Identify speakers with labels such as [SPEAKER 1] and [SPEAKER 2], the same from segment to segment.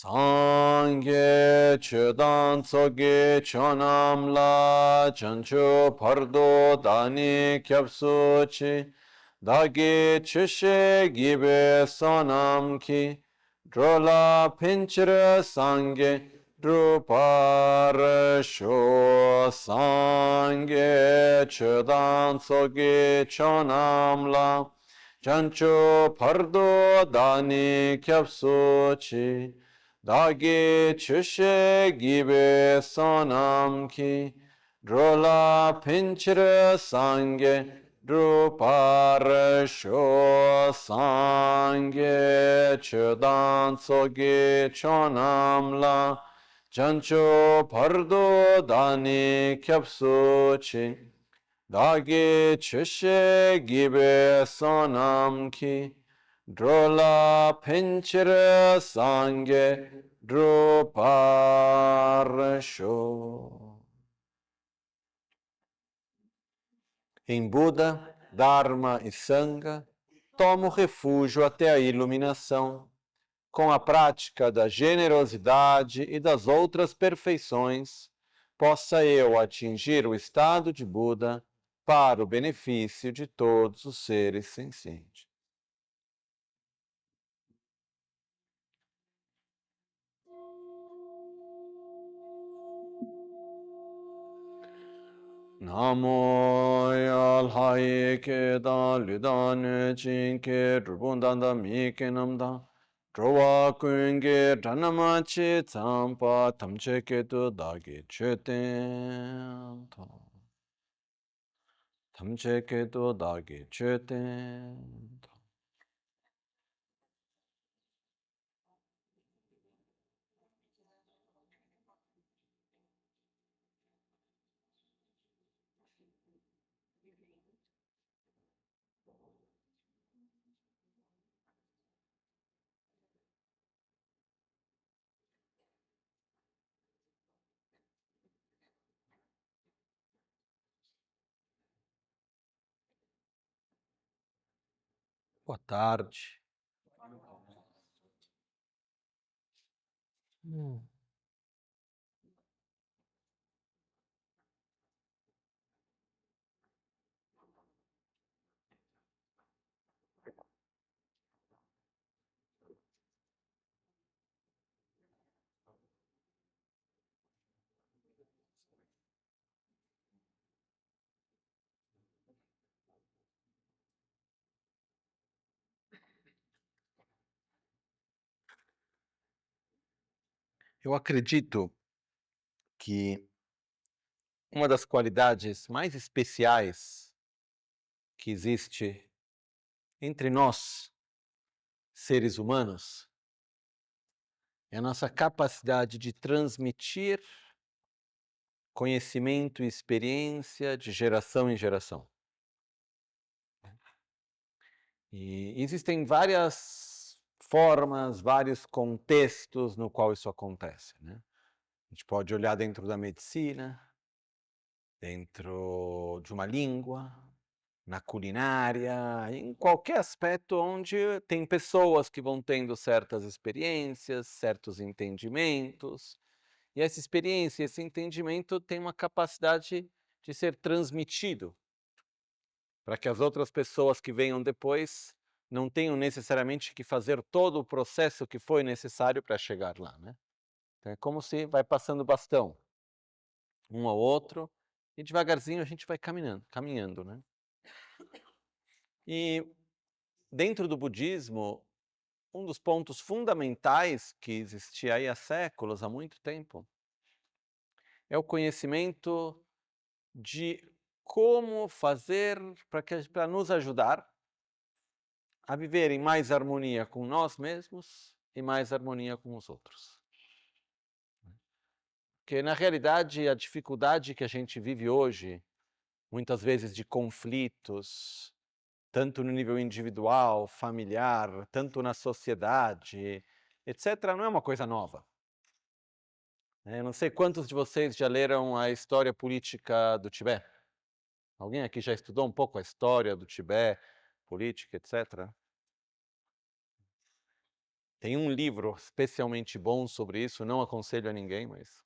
[SPEAKER 1] Sangye chedan tsoge chonamla chancho pardo dani kyapsu chi dagi chishe gibe sonam ki drola pinchira sangye druparasho sangye chedan tsoge chonamla chancho pardo dani kyapsu chi dagi chushe gibe sonam ki drola pinchira sangye druparasho sangye chedan tsoge chonam la chancho pardo dani kyapsu chi dagi chushe gibe sonam ki drola pinchira sangye druparasho. Em Buda, Dharma e Sangha, tomo refúgio até a iluminação. Com a prática da generosidade e das outras perfeições, possa eu atingir o estado de Buda para o benefício de todos os seres sencientes. Namo yalhaye ke da ludan chinke drubundanda mike namda drowa kunge dhanamachi tsampa tamche ke tu dagi cheten tamche ke tu dagi cheten. Boa tarde. Eu acredito que uma das qualidades mais especiais que existe entre nós, seres humanos, é a nossa capacidade de transmitir conhecimento e experiência de geração em geração. E existem várias formas, vários contextos no qual isso acontece, né? A gente pode olhar dentro da medicina, dentro de uma língua, na culinária, em qualquer aspecto onde tem pessoas que vão tendo certas experiências, certos entendimentos, e essa experiência, esse entendimento tem uma capacidade de ser transmitido, para que as outras pessoas que venham depois não tenham necessariamente que fazer todo o processo que foi necessário para chegar lá, né? Então é como se vai passando bastão, um ao outro, e devagarzinho a gente vai caminhando, né? E dentro do budismo, um dos pontos fundamentais que existia aí há séculos, há muito tempo, é o conhecimento de como fazer para nos ajudar a viver em mais harmonia com nós mesmos e mais harmonia com os outros. Porque, na realidade, a dificuldade que a gente vive hoje, muitas vezes de conflitos, tanto no nível individual, familiar, tanto na sociedade, etc., não é uma coisa nova. Eu não sei quantos de vocês já leram a história política do Tibete. Alguém aqui já estudou um pouco a história do Tibete, política, etc.? Tem um livro especialmente bom sobre isso, não aconselho a ninguém, mas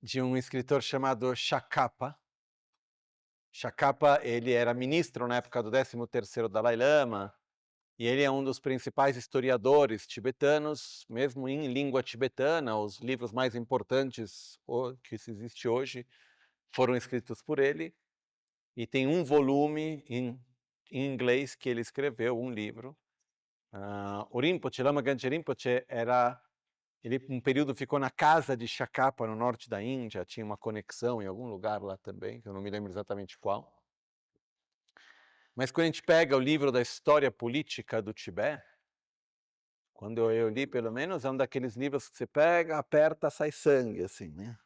[SPEAKER 1] de um escritor chamado Shakapa. Shakapa, ele era ministro na época do 13º Dalai Lama, e ele é um dos principais historiadores tibetanos, mesmo em língua tibetana. Os livros mais importantes que existe hoje foram escritos por ele, e tem um volume em inglês que ele escreveu, um livro. O Rinpoche, Lama Gangchen Rinpoche, ele um período ficou na casa de Shakapa, no norte da Índia, tinha uma conexão em algum lugar lá também, que eu não me lembro exatamente qual. Mas quando a gente pega o livro da história política do Tibete, quando eu li, pelo menos, é um daqueles livros que você pega, aperta, sai sangue, assim, né?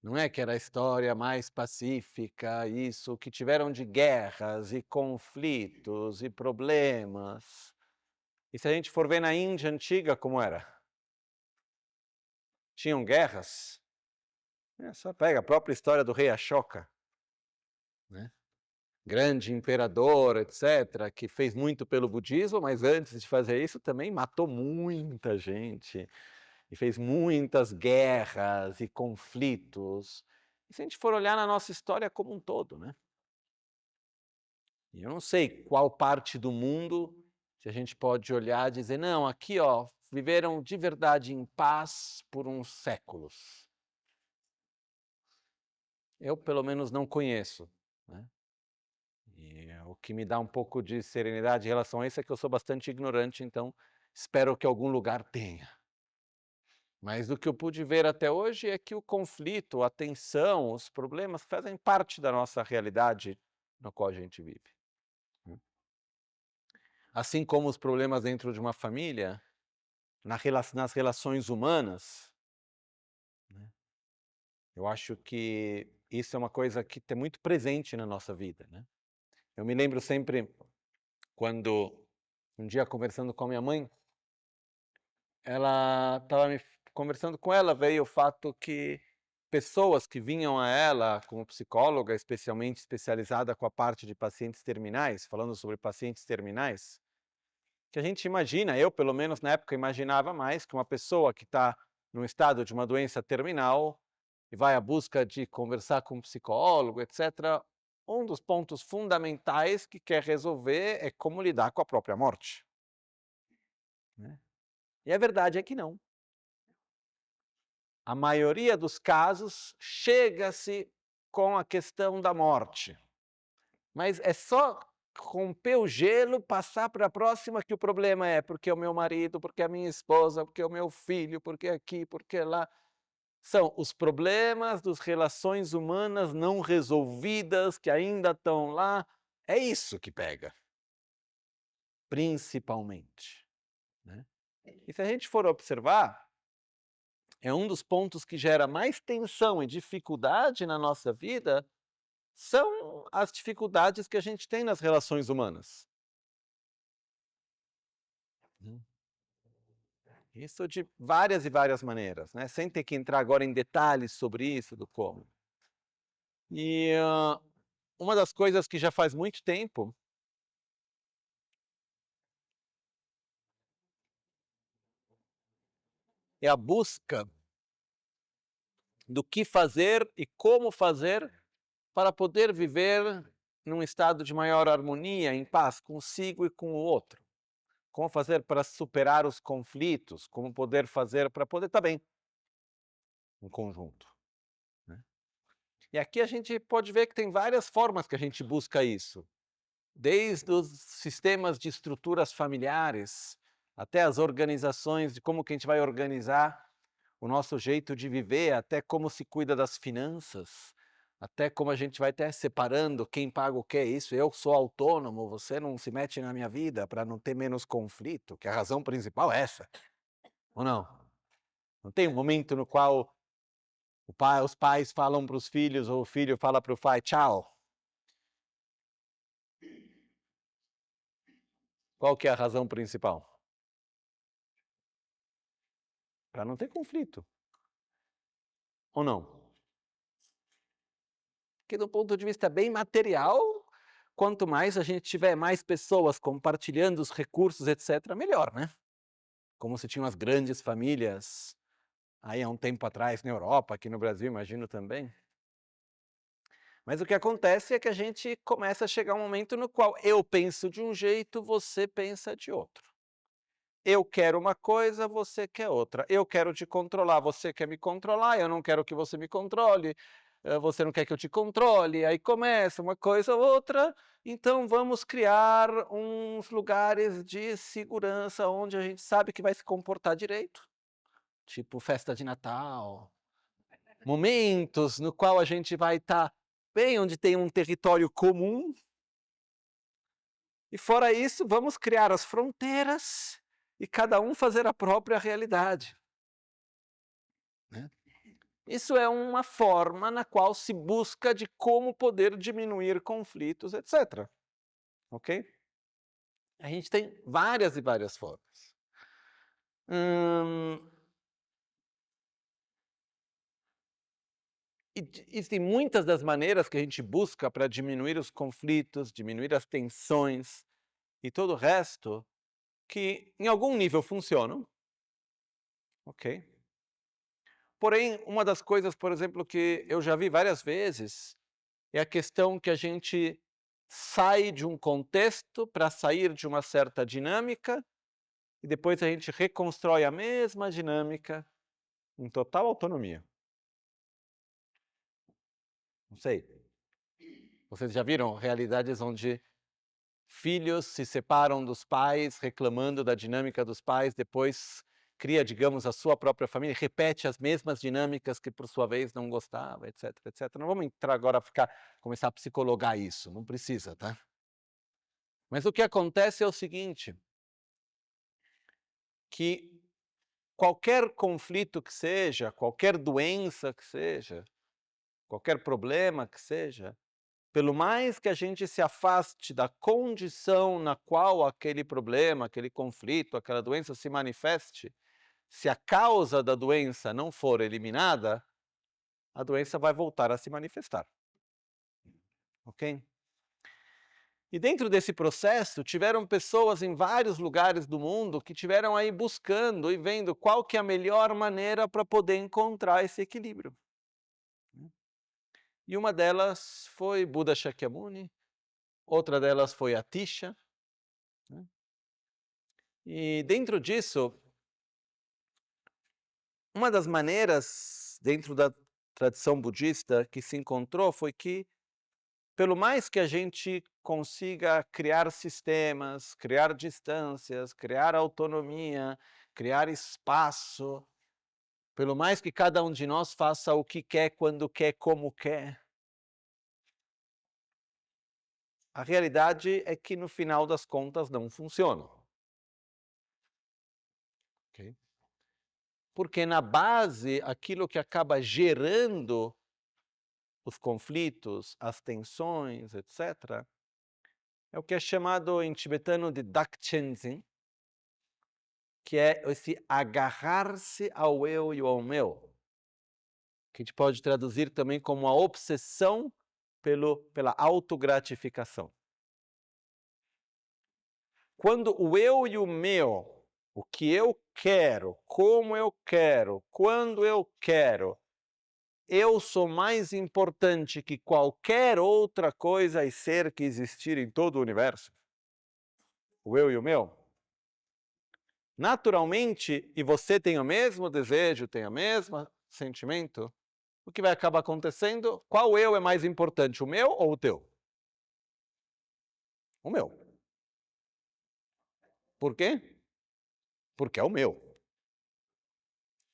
[SPEAKER 1] Não é que era a história mais pacífica, isso, que tiveram de guerras e conflitos e problemas. E se a gente for ver na Índia antiga, como era? Tinham guerras? Só pega a própria história do rei Ashoka, né? Grande imperador, etc., que fez muito pelo budismo, mas antes de fazer isso também matou muita gente e fez muitas guerras e conflitos. E se a gente for olhar na nossa história como um todo, né? E eu não sei qual parte do mundo que a gente pode olhar e dizer, não, aqui, ó, viveram de verdade em paz por uns séculos. Eu, pelo menos, não conheço, né? E o que me dá um pouco de serenidade em relação a isso é que eu sou bastante ignorante, então espero que algum lugar tenha. Mas do que eu pude ver até hoje é que o conflito, a tensão, os problemas fazem parte da nossa realidade na qual a gente vive. Assim como os problemas dentro de uma família, nas relações humanas, né? Eu acho que isso é uma coisa que está muito presente na nossa vida, né? Eu me lembro sempre quando, um dia conversando com a minha mãe, ela estava conversando com ela, veio o fato que pessoas que vinham a ela como psicóloga, especialmente especializada com a parte de pacientes terminais, falando sobre pacientes terminais, que a gente imagina, eu pelo menos na época imaginava mais, que uma pessoa que está num estado de uma doença terminal e vai à busca de conversar com um psicólogo, etc., um dos pontos fundamentais que quer resolver é como lidar com a própria morte, né? E a verdade é que não. A maioria dos casos chega-se com a questão da morte, mas é só romper o gelo, passar para a próxima, que o problema é porque é o meu marido, porque é a minha esposa, porque é o meu filho, porque aqui, porque lá. São os problemas das relações humanas não resolvidas, que ainda estão lá. É isso que pega, principalmente, né? E se a gente for observar, é um dos pontos que gera mais tensão e dificuldade na nossa vida, são as dificuldades que a gente tem nas relações humanas. Isso de várias e várias maneiras, né? Sem ter que entrar agora em detalhes sobre isso, do como. E uma das coisas que já faz muito tempo é a busca do que fazer e como fazer para poder viver num estado de maior harmonia, em paz consigo e com o outro. Como fazer para superar os conflitos, como poder fazer para poder estar bem em conjunto, né? E aqui a gente pode ver que tem várias formas que a gente busca isso, desde os sistemas de estruturas familiares, até as organizações de como que a gente vai organizar o nosso jeito de viver, até como se cuida das finanças, até como a gente vai até separando quem paga o que. Isso, eu sou autônomo, você não se mete na minha vida para não ter menos conflito, que a razão principal é essa, ou não? Não tem um momento no qual os pais falam para os filhos, ou o filho fala para o pai, tchau. Qual que é a razão principal? Para não ter conflito, ou não? Porque do ponto de vista bem material, quanto mais a gente tiver mais pessoas compartilhando os recursos, etc., melhor, né? Como se tinham as grandes famílias aí há um tempo atrás na Europa, aqui no Brasil, imagino também. Mas o que acontece é que a gente começa a chegar um momento no qual eu penso de um jeito, você pensa de outro. Eu quero uma coisa, você quer outra. Eu quero te controlar, você quer me controlar, eu não quero que você me controle, você não quer que eu te controle, aí começa uma coisa ou outra, então vamos criar uns lugares de segurança onde a gente sabe que vai se comportar direito, tipo festa de Natal, momentos no qual a gente vai estar bem onde tem um território comum. E fora isso, vamos criar as fronteiras e cada um fazer a própria realidade, né? Isso é uma forma na qual se busca de como poder diminuir conflitos, etc. Ok? A gente tem várias e várias formas. Existem muitas das maneiras que a gente busca para diminuir os conflitos, diminuir as tensões e todo o resto, que em algum nível funcionam, ok? Porém, uma das coisas, por exemplo, que eu já vi várias vezes, é a questão que a gente sai de um contexto para sair de uma certa dinâmica, e depois a gente reconstrói a mesma dinâmica em total autonomia. Não sei. Vocês já viram realidades onde filhos se separam dos pais, reclamando da dinâmica dos pais, depois cria, digamos, a sua própria família, repete as mesmas dinâmicas que por sua vez não gostava, etc, etc. Não vamos entrar agora começar a psicologar isso, não precisa, tá? Mas o que acontece é o seguinte, que qualquer conflito que seja, qualquer doença que seja, qualquer problema que seja, pelo mais que a gente se afaste da condição na qual aquele problema, aquele conflito, aquela doença se manifeste, se a causa da doença não for eliminada, a doença vai voltar a se manifestar. Ok? E dentro desse processo, tiveram pessoas em vários lugares do mundo que tiveram aí buscando e vendo qual que é a melhor maneira para poder encontrar esse equilíbrio. E uma delas foi Buda Shakyamuni, outra delas foi Atisha, né? E dentro disso, uma das maneiras dentro da tradição budista que se encontrou foi que, pelo mais que a gente consiga criar sistemas, criar distâncias, criar autonomia, criar espaço, pelo mais que cada um de nós faça o que quer, quando quer, como quer, a realidade é que no final das contas não funciona. Okay? Porque na base, aquilo que acaba gerando os conflitos, as tensões, etc., é o que é chamado em tibetano de Dakchenzen, que é esse agarrar-se ao eu e ao meu, que a gente pode traduzir também como a obsessão pela autogratificação. Quando o eu e o meu, o que eu quero, como eu quero, quando eu quero, eu sou mais importante que qualquer outra coisa e ser que existir em todo o universo, o eu e o meu, naturalmente, e você tem o mesmo desejo, tem o mesmo sentimento, o que vai acabar acontecendo? Qual eu é mais importante, o meu ou o teu? O meu. Por quê? Porque é o meu.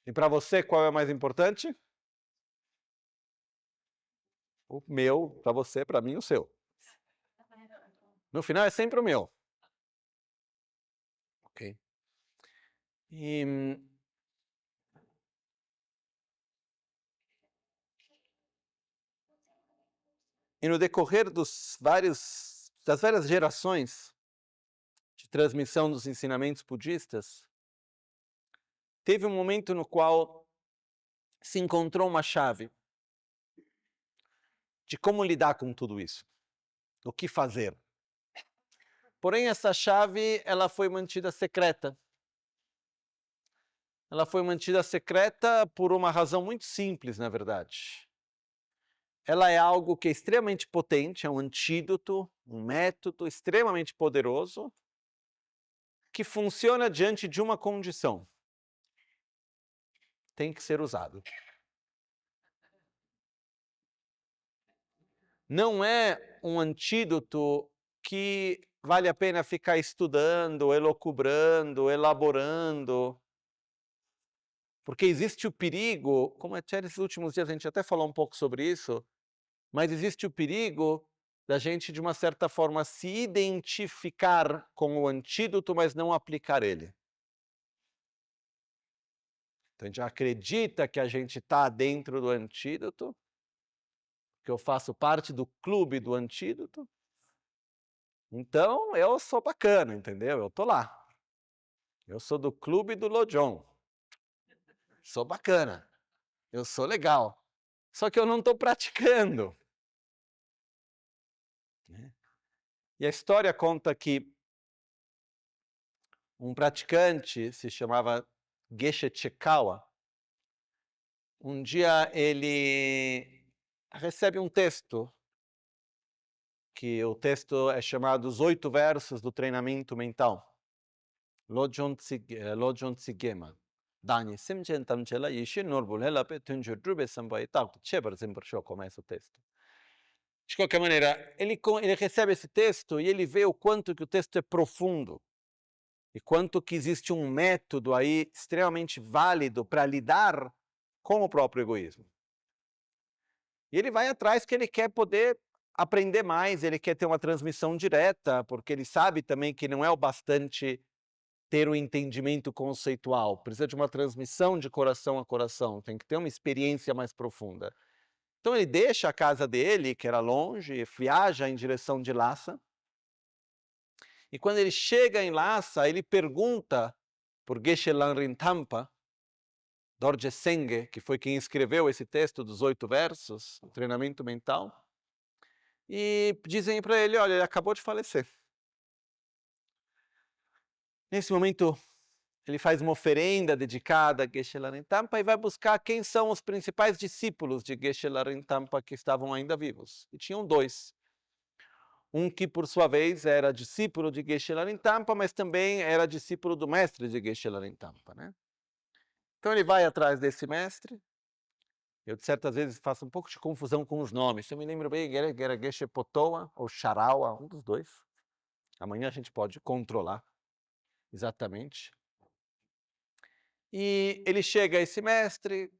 [SPEAKER 1] E para você, qual é mais importante? O meu, para você, para mim, o seu. No final é sempre o meu. Ok? E no decorrer das várias gerações de transmissão dos ensinamentos budistas, teve um momento no qual se encontrou uma chave de como lidar com tudo isso. o que fazer. Porém, essa chave ela foi mantida secreta. Ela foi mantida secreta por uma razão muito simples, na verdade. Ela é algo que é extremamente potente, é um antídoto, um método extremamente poderoso, que funciona diante de uma condição. Tem que ser usado. Não é um antídoto que vale a pena ficar estudando, elucubrando, elaborando, porque existe o perigo, como até nesses últimos dias a gente até falou um pouco sobre isso, mas existe o perigo da gente, de uma certa forma, se identificar com o antídoto, mas não aplicar ele. Então a gente acredita que a gente está dentro do antídoto, que eu faço parte do clube do antídoto, então eu sou bacana, entendeu? Eu tô lá. Eu sou do clube do Lojong. Sou bacana. Eu sou legal. Só que eu não estou praticando. E a história conta que um praticante, se chamava Geshe Chekawa, um dia ele recebe um texto, que o texto é chamado Os 8 Versos do Treinamento Mental. Lojong Tsigema. Dani Simchen Tamchela Yishi Norbul Helape Tunjur Drube Sambai Tauto Chebar Zembrshó, começa o texto. De qualquer maneira, ele recebe esse texto e ele vê o quanto que o texto é profundo e quanto que existe um método aí extremamente válido para lidar com o próprio egoísmo. E ele vai atrás que ele quer poder aprender mais, ele quer ter uma transmissão direta, porque ele sabe também que não é o bastante ter o entendimento conceitual, precisa de uma transmissão de coração a coração, tem que ter uma experiência mais profunda. Então ele deixa a casa dele, que era longe, viaja em direção de Lhasa, e quando ele chega em Lhasa, ele pergunta por Geshe Lanrintampa, Dorje Senge, que foi quem escreveu esse texto dos 8 versos, o treinamento mental, e dizem para ele, olha, ele acabou de falecer. Nesse momento, ele faz uma oferenda dedicada a Geshe Lanrintampa e vai buscar quem são os principais discípulos de Geshe Lanrintampa que estavam ainda vivos. E tinham 2. Um que, por sua vez, era discípulo de Geshe Lanrintampa, mas também era discípulo do mestre de Geshe Lanrintampa, né? Então ele vai atrás desse mestre. Eu, de certas vezes, faço um pouco de confusão com os nomes. Eu me lembro bem que era Geshe Potoa ou Sharawa, um dos dois. Amanhã a gente pode controlar exatamente. E ele chega a esse mestre,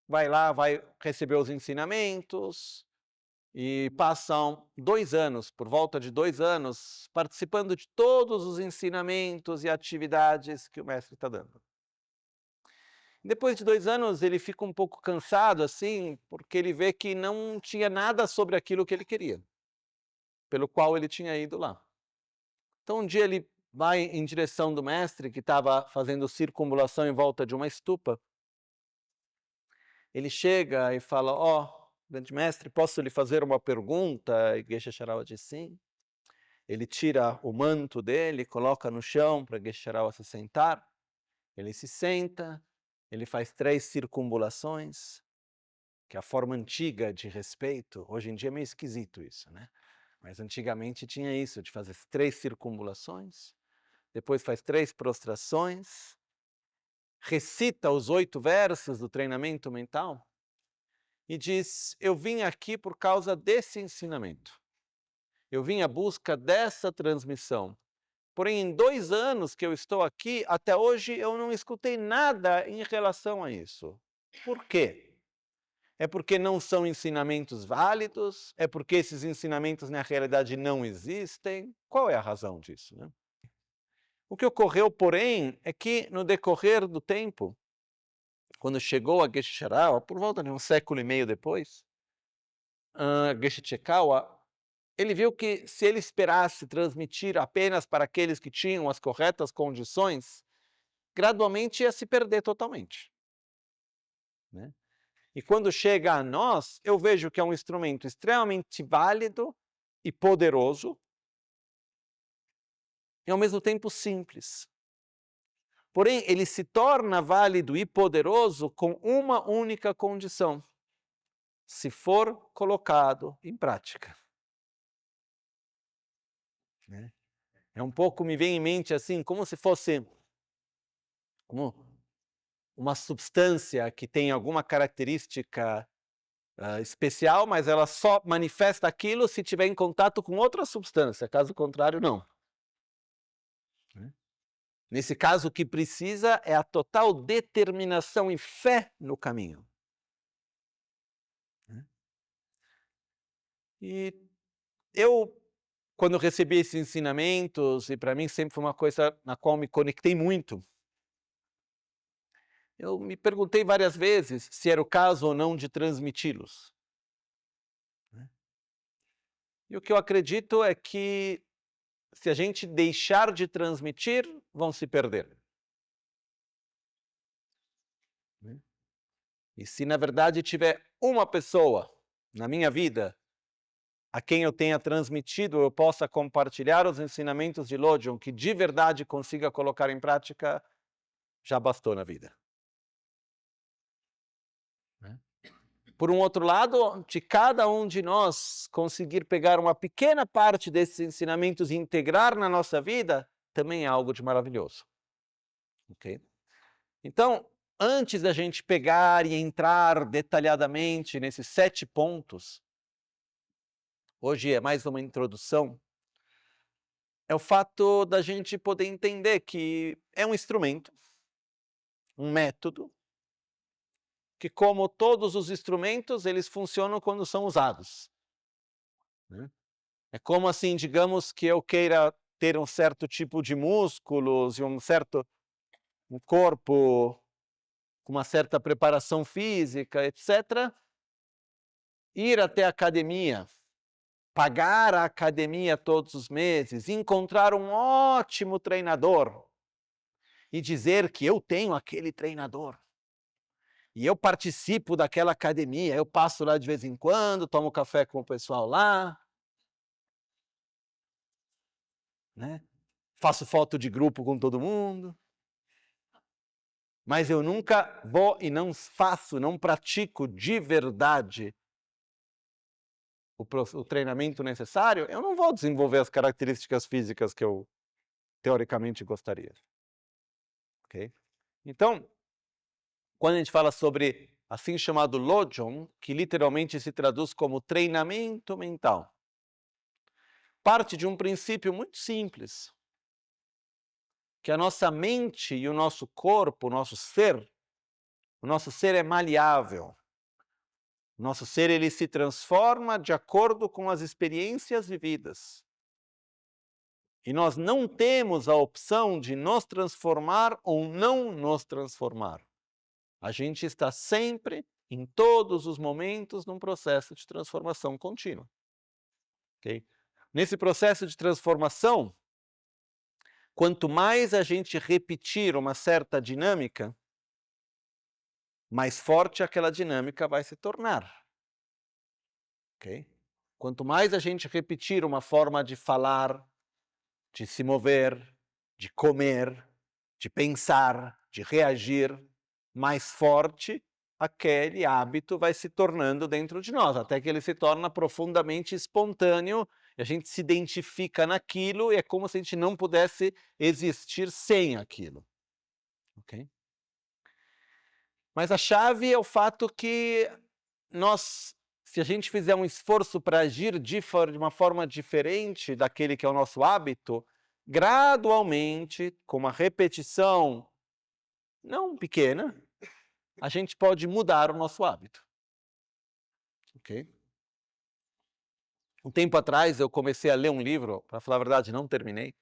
[SPEAKER 1] vai lá, vai receber os ensinamentos, e passam 2 anos, por volta de 2 anos, participando de todos os ensinamentos e atividades que o mestre está dando. Depois de 2 anos, ele fica um pouco cansado, assim, porque ele vê que não tinha nada sobre aquilo que ele queria, pelo qual ele tinha ido lá. Então um dia ele vai em direção do mestre, que estava fazendo circunambulação em volta de uma estupa. Ele chega e fala, grande mestre, posso lhe fazer uma pergunta? E Geshe Sharawa diz sim. Ele tira o manto dele, coloca no chão para Geshe Sharawa se sentar. Ele se senta, ele faz 3 circunambulações, que é a forma antiga de respeito. Hoje em dia é meio esquisito isso, né? Mas antigamente tinha isso, de fazer 3 circunambulações, depois faz 3 prostrações, recita os 8 versos do treinamento mental e diz, eu vim aqui por causa desse ensinamento. Eu vim à busca dessa transmissão. Porém, em 2 anos que eu estou aqui, até hoje eu não escutei nada em relação a isso. Por quê? É porque não são ensinamentos válidos? É porque esses ensinamentos na realidade não existem? Qual é a razão disso, né? O que ocorreu, porém, é que no decorrer do tempo, quando chegou a Geshe Sharawa, por volta de 1,5 séculos depois, Geshe Chekawa, ele viu que se ele esperasse transmitir apenas para aqueles que tinham as corretas condições, gradualmente ia se perder totalmente, né? E quando chega a nós, eu vejo que é um instrumento extremamente válido e poderoso, e ao mesmo tempo simples. Porém, ele se torna válido e poderoso com uma única condição: se for colocado em prática. É um pouco, me vem em mente assim, como se fosse uma substância que tem alguma característica especial, mas ela só manifesta aquilo se tiver em contato com outra substância, caso contrário, não. Nesse caso, o que precisa é a total determinação e fé no caminho. E eu, quando recebi esses ensinamentos, e para mim sempre foi uma coisa na qual me conectei muito, eu me perguntei várias vezes se era o caso ou não de transmiti-los. E o que eu acredito é que, se a gente deixar de transmitir, vão se perder. E se na verdade tiver uma pessoa na minha vida a quem eu tenha transmitido, eu possa compartilhar os ensinamentos de Lojong, que de verdade consiga colocar em prática, já bastou na vida. Por um outro lado, de cada um de nós conseguir pegar uma pequena parte desses ensinamentos e integrar na nossa vida, também é algo de maravilhoso. Ok? Então, antes da gente pegar e entrar detalhadamente nesses 7 pontos, hoje é mais uma introdução, é o fato da gente poder entender que é um instrumento, um método, que, como todos os instrumentos, eles funcionam quando são usados. É como assim, digamos que eu queira ter um certo tipo de músculos e um corpo com uma certa preparação física, etc. Ir até a academia, pagar a academia todos os meses, encontrar um ótimo treinador e dizer que eu tenho aquele treinador. E eu participo daquela academia, eu passo lá de vez em quando, tomo café com o pessoal lá, faço foto de grupo com todo mundo, mas eu nunca vou e não faço, não pratico de verdade o treinamento necessário, eu não vou desenvolver as características físicas que eu teoricamente gostaria. Ok? Então, quando a gente fala sobre assim chamado Lojong, que literalmente se traduz como treinamento mental, parte de um princípio muito simples, que a nossa mente e o nosso corpo, o nosso ser é maleável. O nosso ser, ele se transforma de acordo com as experiências vividas. E nós não temos a opção de nos transformar ou não nos transformar. A gente está sempre, em todos os momentos, num processo de transformação contínua. Okay? Nesse processo de transformação, quanto mais a gente repetir uma certa dinâmica, mais forte aquela dinâmica vai se tornar. Okay? Quanto mais a gente repetir uma forma de falar, de se mover, de comer, de pensar, de reagir, mais forte aquele hábito vai se tornando dentro de nós, até que ele se torna profundamente espontâneo, e a gente se identifica naquilo, e é como se a gente não pudesse existir sem aquilo. Ok? Mas a chave é o fato que se a gente fizer um esforço para agir de uma forma diferente daquele que é o nosso hábito, gradualmente, com uma repetição não pequena, a gente pode mudar o nosso hábito. Ok? Um tempo atrás eu comecei a ler um livro, para falar a verdade, não terminei,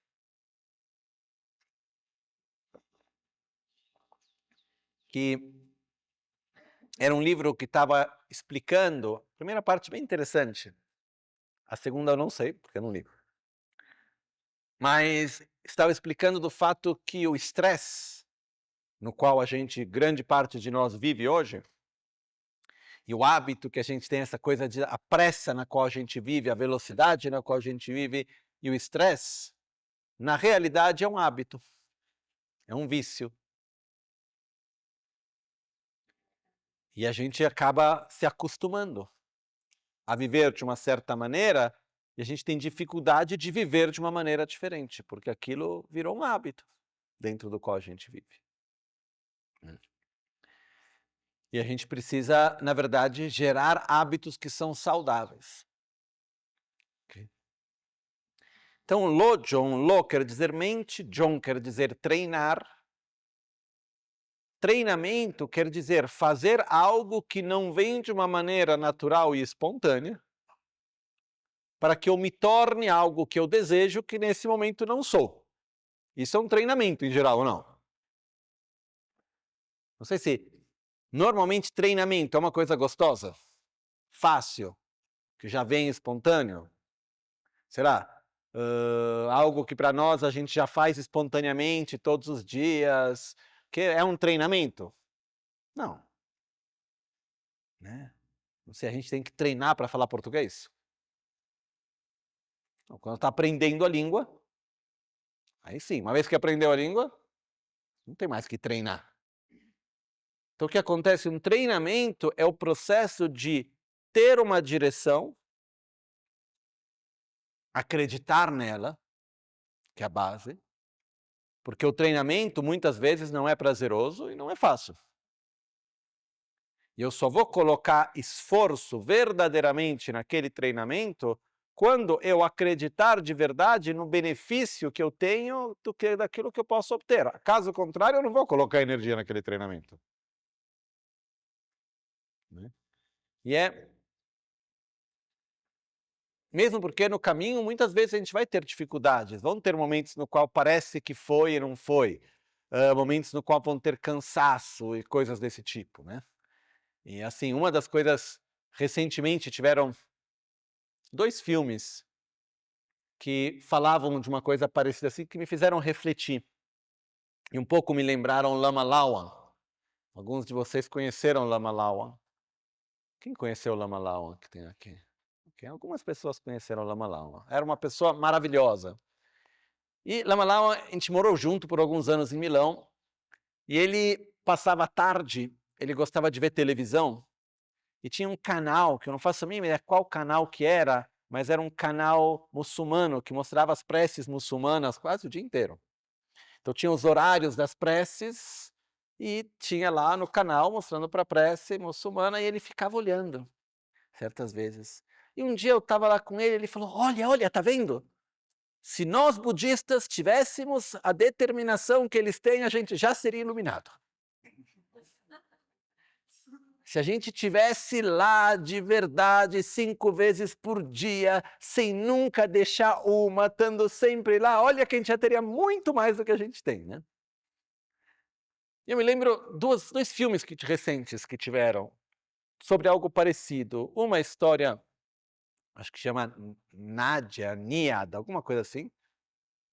[SPEAKER 1] que era um livro que estava explicando, a primeira parte bem interessante, a segunda eu não sei, porque eu não li, mas estava explicando do fato que o estresse, no qual grande parte de nós vive hoje, E o hábito que a gente tem, essa coisa de a pressa na qual a gente vive, a velocidade na qual a gente vive e o estresse, na realidade é um hábito, é um vício. E a gente acaba se acostumando a viver de uma certa maneira e a gente tem dificuldade de viver de uma maneira diferente, porque aquilo virou um hábito dentro do qual a gente vive. E a gente precisa, na verdade, gerar hábitos que são saudáveis. Okay? Então, lo quer dizer mente, jon quer dizer treinar. Treinamento quer dizer fazer algo que não vem de uma maneira natural e espontânea, para que eu me torne algo que eu desejo que nesse momento não sou. Isso é um treinamento em geral, ou não? Não sei se normalmente treinamento é uma coisa gostosa, fácil, que já vem espontâneo. Será? Algo que para nós a gente já faz espontaneamente todos os dias, que é um treinamento? Não. Né? Não sei, a gente tem que treinar para falar português? Então, quando está aprendendo a língua, aí sim, uma vez que aprendeu a língua, não tem mais que treinar. Então o que acontece? Um treinamento é o processo de ter uma direção, acreditar nela, que é a base, porque o treinamento muitas vezes não é prazeroso e não é fácil. E eu só vou colocar esforço verdadeiramente naquele treinamento quando eu acreditar de verdade no benefício que eu tenho daquilo que eu posso obter. Caso contrário, eu não vou colocar energia naquele treinamento. Né? E mesmo porque no caminho, muitas vezes a gente vai ter dificuldades. Vão ter momentos no qual parece que foi e não foi. Momentos no qual vão ter cansaço e coisas desse tipo, né? E assim, uma das coisas, recentemente tiveram 2 filmes que falavam de uma coisa parecida assim, que me fizeram refletir. E um pouco me lembraram Lama Lawan. Alguns de vocês conheceram Lama Lawan. Quem conheceu Lama Lawan que tem aqui? Okay. Algumas pessoas conheceram Lama Lawan. Era uma pessoa maravilhosa. E Lama Lawan, a gente morou junto por alguns anos em Milão. E ele passava a tarde, ele gostava de ver televisão. E tinha um canal, que eu não faço a mínima ideia qual canal que era, mas era um canal muçulmano, que mostrava as preces muçulmanas quase o dia inteiro. Então tinha os horários das preces e tinha lá no canal mostrando para a prece muçulmana e ele ficava olhando, certas vezes. E um dia eu estava lá com ele falou, olha, tá vendo? Se nós budistas tivéssemos a determinação que eles têm, a gente já seria iluminado. Se a gente tivesse lá de verdade 5 vezes por dia, sem nunca deixar uma, estando sempre lá, olha que a gente já teria muito mais do que a gente tem, né? Eu me lembro dois filmes recentes que tiveram sobre algo parecido. Uma história, acho que chama Niada, alguma coisa assim.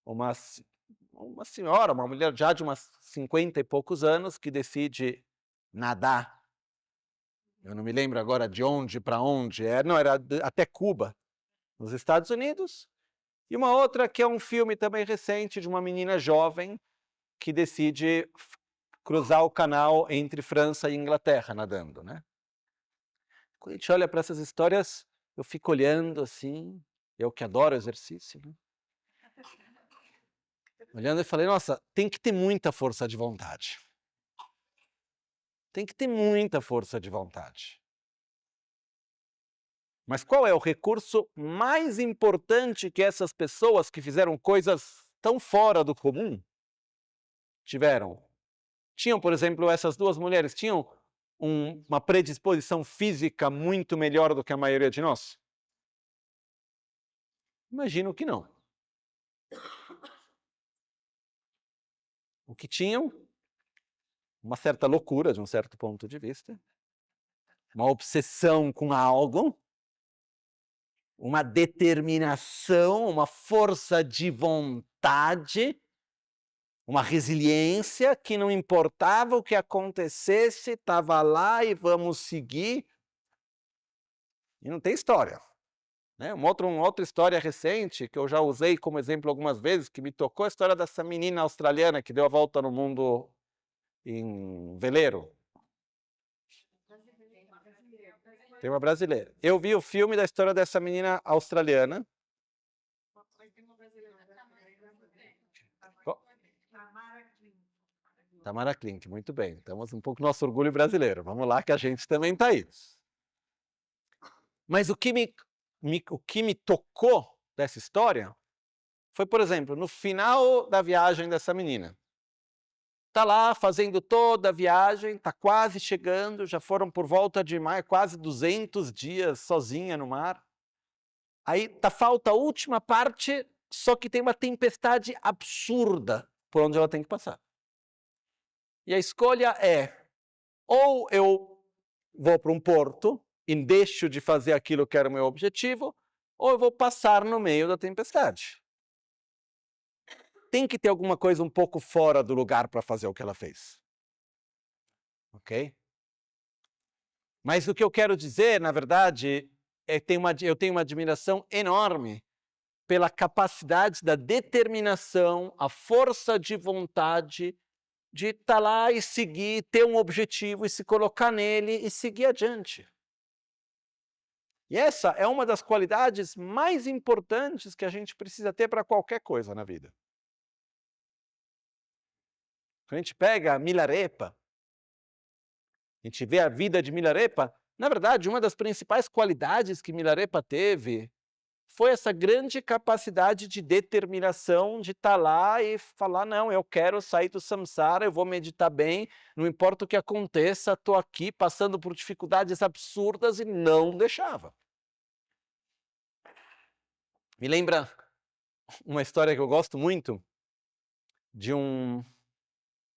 [SPEAKER 1] Uma senhora, uma mulher já de umas 50 e poucos anos que decide nadar. Eu não me lembro agora de onde para onde, não, era até Cuba, nos Estados Unidos. E uma outra que é um filme também recente de uma menina jovem que decide cruzar o canal entre França e Inglaterra nadando, né? Quando a gente olha para essas histórias, eu fico olhando assim, eu que adoro exercício, né? Olhando e falei, nossa, tem que ter muita força de vontade. Tem que ter muita força de vontade. Mas qual é o recurso mais importante que essas pessoas que fizeram coisas tão fora do comum tiveram? Tinham, por exemplo, essas 2 mulheres, tinham uma predisposição física muito melhor do que a maioria de nós? Imagino que não. O que tinham? Uma certa loucura, de um certo ponto de vista, uma obsessão com algo, uma determinação, uma força de vontade, uma resiliência que não importava o que acontecesse, estava lá e vamos seguir. E não tem história. Né? Uma outra história recente, que eu já usei como exemplo algumas vezes, que me tocou, a história dessa menina australiana que deu a volta no mundo em veleiro. Tem uma brasileira. Eu vi o filme da história dessa menina australiana. Tamara Klink, muito bem. Estamos um pouco no nosso orgulho brasileiro. Vamos lá que a gente também está aí. Mas o que me tocou dessa história foi, por exemplo, no final da viagem dessa menina. Está lá fazendo toda a viagem, está quase chegando, já foram por volta de quase 200 dias sozinha no mar. Aí falta a última parte, só que tem uma tempestade absurda por onde ela tem que passar. E a escolha é, ou eu vou para um porto e deixo de fazer aquilo que era o meu objetivo, ou eu vou passar no meio da tempestade. Tem que ter alguma coisa um pouco fora do lugar para fazer o que ela fez. Ok? Mas o que eu quero dizer, na verdade, eu tenho uma admiração enorme pela capacidade da determinação, a força de vontade de estar lá e seguir, ter um objetivo e se colocar nele e seguir adiante. E essa é uma das qualidades mais importantes que a gente precisa ter para qualquer coisa na vida. Quando a gente pega Milarepa, a gente vê a vida de Milarepa, na verdade, uma das principais qualidades que Milarepa teve foi essa grande capacidade de determinação de estar lá e falar, não, eu quero sair do samsara, eu vou meditar bem, não importa o que aconteça, estou aqui passando por dificuldades absurdas e não deixava. Me lembra uma história que eu gosto muito de um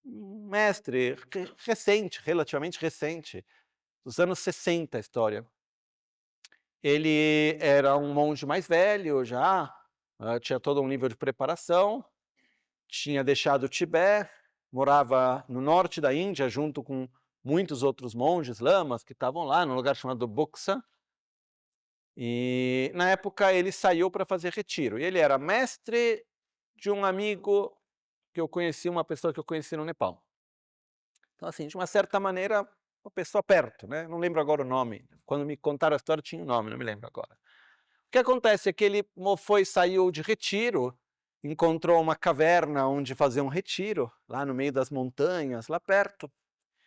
[SPEAKER 1] mestre recente, relativamente recente, dos anos 60 a história. Ele era um monge mais velho já, tinha todo um nível de preparação, tinha deixado o Tibete, morava no norte da Índia junto com muitos outros monges, lamas, que estavam lá num lugar chamado Buxa. E na época ele saiu para fazer retiro. E ele era mestre de um amigo que eu conheci, uma pessoa que eu conheci no Nepal. Então, assim, de uma certa maneira, uma pessoa perto, né? Não lembro agora o nome. Quando me contaram a história tinha um nome, não me lembro agora. O que acontece é que ele saiu de retiro, encontrou uma caverna onde fazer um retiro, lá no meio das montanhas, lá perto.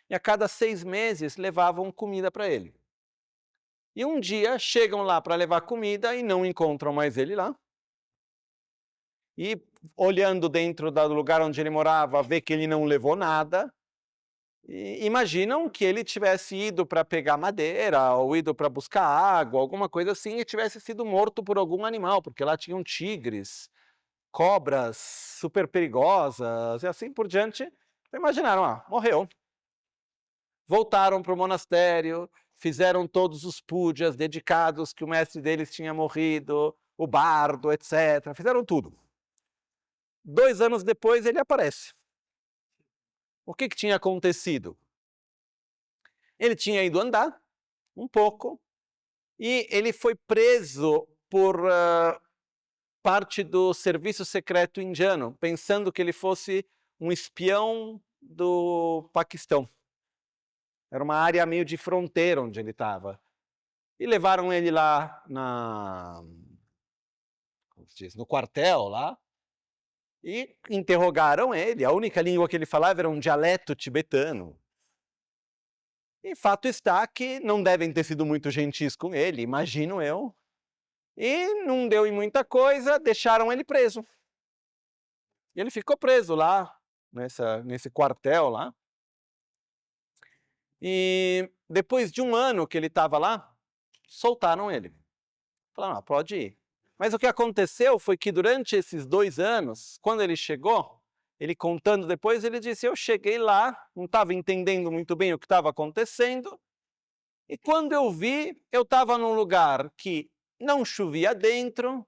[SPEAKER 1] E a cada 6 meses levavam comida para ele. E um dia chegam lá para levar comida e não encontram mais ele lá. E olhando dentro do lugar onde ele morava, vê que ele não levou nada. E imaginam que ele tivesse ido para pegar madeira, ou ido para buscar água, alguma coisa assim, e tivesse sido morto por algum animal, porque lá tinham tigres, cobras super perigosas, e assim por diante. Imaginaram, morreu. Voltaram para o monastério, fizeram todos os pujas dedicados que o mestre deles tinha morrido, o bardo, etc. Fizeram tudo. 2 anos depois ele aparece. O que tinha acontecido? Ele tinha ido andar um pouco e ele foi preso por parte do serviço secreto indiano, pensando que ele fosse um espião do Paquistão. Era uma área meio de fronteira onde ele estava. E levaram ele lá no quartel lá, e interrogaram ele. A única língua que ele falava era um dialeto tibetano. E fato está que não devem ter sido muito gentis com ele, imagino eu. E não deu em muita coisa, deixaram ele preso. E ele ficou preso lá, nesse quartel lá. E depois de 1 ano que ele estava lá, soltaram ele. Falaram, pode ir. Mas o que aconteceu foi que durante esses 2 anos, quando ele chegou, ele contando depois, ele disse, eu cheguei lá, não estava entendendo muito bem o que estava acontecendo, e quando eu vi, eu estava num lugar que não chovia dentro,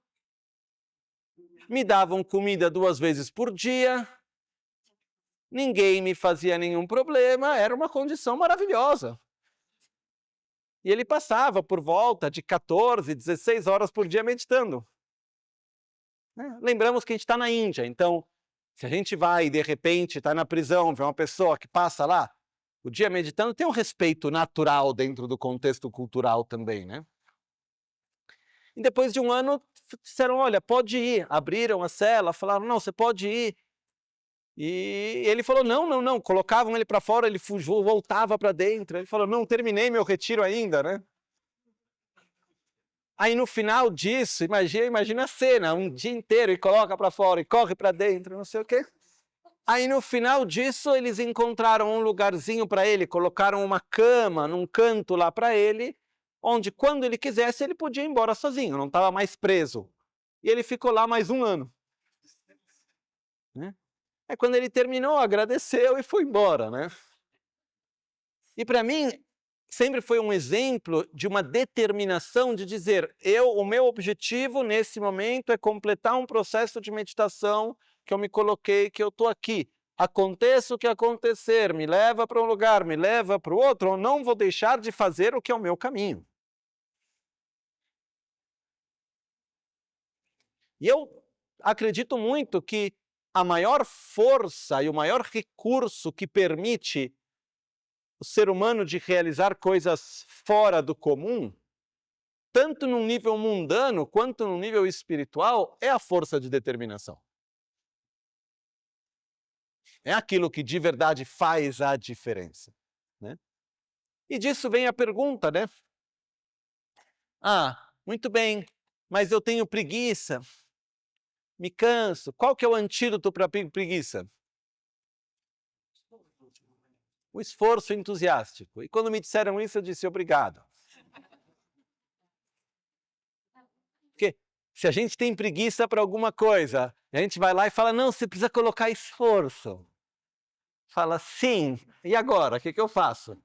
[SPEAKER 1] me davam comida 2 vezes por dia, ninguém me fazia nenhum problema, era uma condição maravilhosa. E ele passava por volta de 14, 16 horas por dia meditando. Lembramos que a gente está na Índia, então, se a gente vai e de repente está na prisão, vê uma pessoa que passa lá o dia meditando, tem um respeito natural dentro do contexto cultural também, né? E depois de um ano, disseram, olha, pode ir. Abriram a cela, falaram, não, você pode ir. E ele falou, não, não, não. Colocavam ele para fora, ele fugiu, voltava para dentro. Ele falou, não, terminei meu retiro ainda, né? Aí no final disso, imagina a cena, um dia inteiro, e coloca para fora, e corre para dentro, não sei o quê. Aí no final disso, eles encontraram um lugarzinho para ele, colocaram uma cama num canto lá para ele, onde quando ele quisesse, ele podia ir embora sozinho, não estava mais preso. E ele ficou lá mais um ano. Né? Aí quando ele terminou, agradeceu e foi embora, né? E para mim, sempre foi um exemplo de uma determinação de dizer, o meu objetivo nesse momento é completar um processo de meditação que eu me coloquei, que eu estou aqui. Aconteça o que acontecer, me leva para um lugar, me leva para o outro, eu não vou deixar de fazer o que é o meu caminho. E eu acredito muito que a maior força e o maior recurso que permite o ser humano de realizar coisas fora do comum, tanto no nível mundano quanto no nível espiritual, é a força de determinação. É aquilo que de verdade faz a diferença. Né? E disso vem a pergunta, né? Ah, muito bem, mas eu tenho preguiça, me canso. Qual que é o antídoto para a preguiça? O esforço entusiástico. E quando me disseram isso, eu disse obrigado. Porque se a gente tem preguiça para alguma coisa, a gente vai lá e fala, não, você precisa colocar esforço. Fala, sim, e agora? O que eu faço?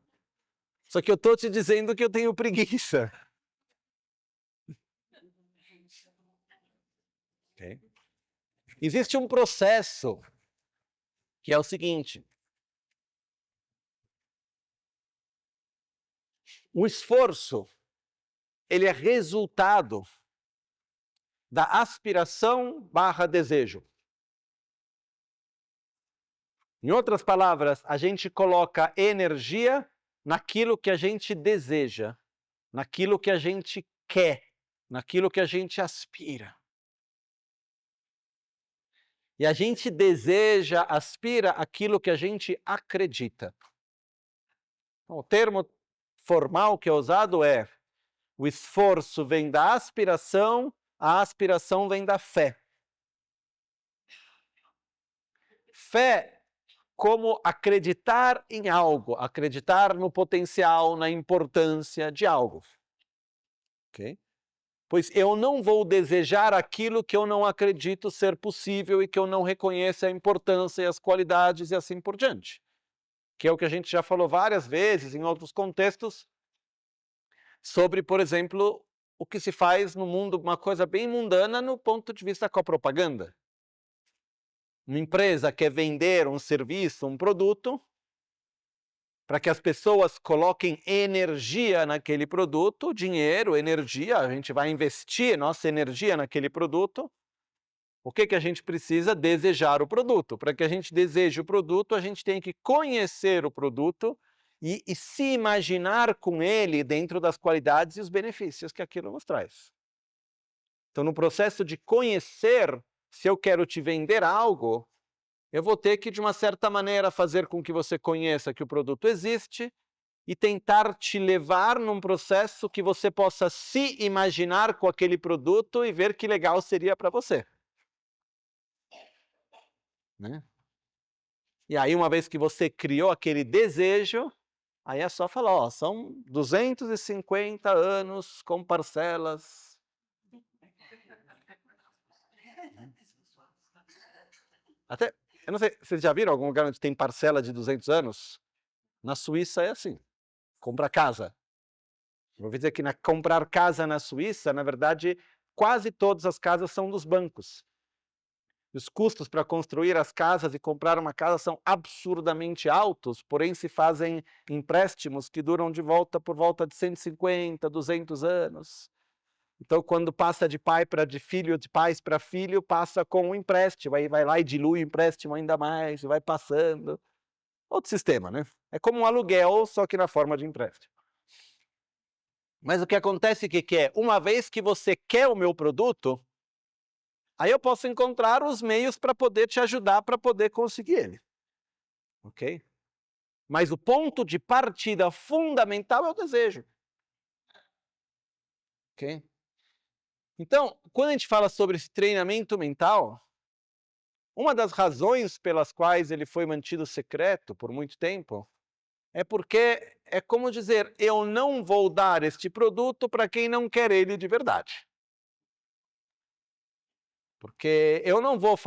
[SPEAKER 1] Só que eu estou te dizendo que eu tenho preguiça. Okay. Existe um processo que é o seguinte. O esforço, ele é resultado da aspiração/desejo. Em outras palavras, a gente coloca energia naquilo que a gente deseja, naquilo que a gente quer, naquilo que a gente aspira. E a gente deseja, aspira aquilo que a gente acredita. O termo formal que é usado é: o esforço vem da aspiração, a aspiração vem da fé. Fé como acreditar em algo, acreditar no potencial, na importância de algo. Ok? Pois eu não vou desejar aquilo que eu não acredito ser possível e que eu não reconheço a importância e as qualidades e assim por diante. Que é o que a gente já falou várias vezes em outros contextos sobre, por exemplo, o que se faz no mundo, uma coisa bem mundana no ponto de vista com a propaganda. Uma empresa quer vender um serviço, um produto, para que as pessoas coloquem energia naquele produto, dinheiro, energia, a gente vai investir nossa energia naquele produto. O que a gente precisa? Desejar o produto. Para que a gente deseje o produto, a gente tem que conhecer o produto e se imaginar com ele dentro das qualidades e os benefícios que aquilo nos traz. Então, no processo de conhecer, se eu quero te vender algo, eu vou ter que, de uma certa maneira, fazer com que você conheça que o produto existe e tentar te levar num processo que você possa se imaginar com aquele produto e ver que legal seria para você. Né? E aí, uma vez que você criou aquele desejo, aí é só falar, ó, são 250 anos com parcelas. Até, eu não sei, vocês já viram algum lugar onde tem parcela de 200 anos? Na Suíça é assim, compra casa. Vou dizer que comprar casa na Suíça, na verdade, quase todas as casas são dos bancos. Os custos para construir as casas e comprar uma casa são absurdamente altos, porém se fazem empréstimos que duram por volta de 150, 200 anos. Então, quando passa de pai para de filho, de pais para filho, passa com um empréstimo, aí vai lá e dilui o empréstimo ainda mais, e vai passando. Outro sistema, né? É como um aluguel, só que na forma de empréstimo. Mas o que acontece que é, uma vez que você quer o meu produto, aí eu posso encontrar os meios para poder te ajudar para poder conseguir ele. Ok? Mas o ponto de partida fundamental é o desejo. Ok? Então, quando a gente fala sobre esse treinamento mental, uma das razões pelas quais ele foi mantido secreto por muito tempo é porque é como dizer, eu não vou dar este produto para quem não quer ele de verdade. Porque eu não vou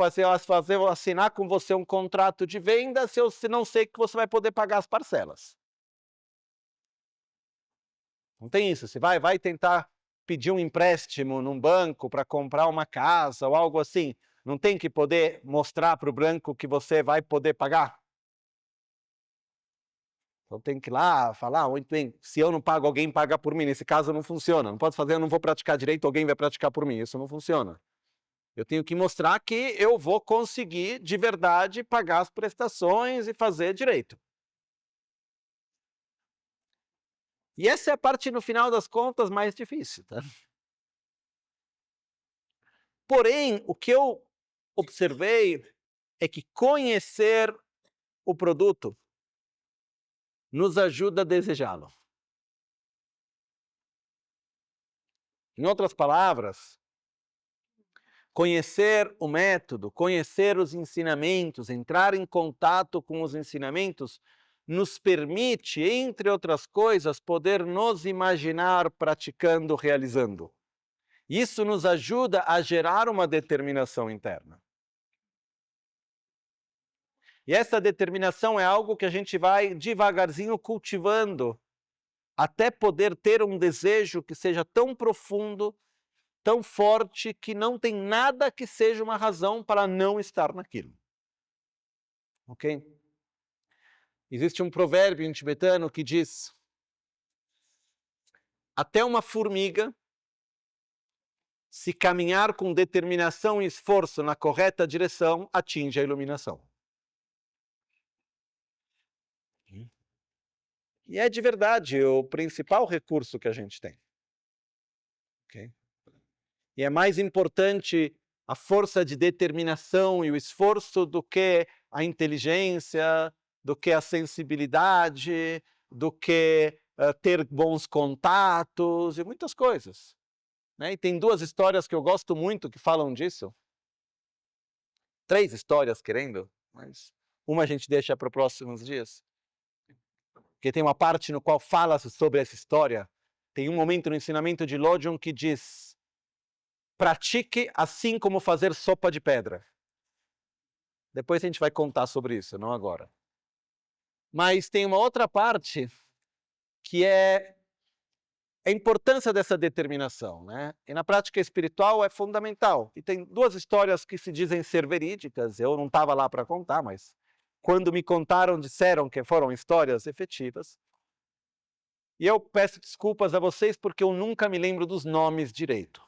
[SPEAKER 1] assinar com você um contrato de venda se eu não sei que você vai poder pagar as parcelas. Não tem isso. Você vai tentar pedir um empréstimo num banco para comprar uma casa ou algo assim. Não tem que poder mostrar para o banco que você vai poder pagar? Então tem que ir lá falar, muito bem, se eu não pago, alguém paga por mim. Nesse caso não funciona. Não posso fazer, eu não vou praticar direito, alguém vai praticar por mim. Isso não funciona. Eu tenho que mostrar que eu vou conseguir, de verdade, pagar as prestações e fazer direito. E essa é a parte, no final das contas, mais difícil, tá? Porém, o que eu observei é que conhecer o produto nos ajuda a desejá-lo. Em outras palavras, conhecer o método, conhecer os ensinamentos, entrar em contato com os ensinamentos, nos permite, entre outras coisas, poder nos imaginar praticando, realizando. Isso nos ajuda a gerar uma determinação interna. E essa determinação é algo que a gente vai devagarzinho cultivando, até poder ter um desejo que seja tão profundo, tão forte, que não tem nada que seja uma razão para não estar naquilo. Ok? Existe um provérbio em tibetano que diz: até uma formiga, se caminhar com determinação e esforço na correta direção, atinge a iluminação. E é de verdade o principal recurso que a gente tem. Okay? E é mais importante a força de determinação e o esforço do que a inteligência, do que a sensibilidade, do que ter bons contatos e muitas coisas. Né? E tem duas histórias que eu gosto muito que falam disso. 3 histórias, querendo, mas uma a gente deixa para os próximos dias. Porque tem uma parte no qual fala sobre essa história. Tem um momento no ensinamento de Lojong que diz: pratique assim como fazer sopa de pedra. Depois a gente vai contar sobre isso, não agora. Mas tem uma outra parte que é a importância dessa determinação, né? E na prática espiritual é fundamental. E tem 2 histórias que se dizem ser verídicas, eu não estava lá para contar, mas quando me contaram, disseram que foram histórias efetivas. E eu peço desculpas a vocês porque eu nunca me lembro dos nomes direito.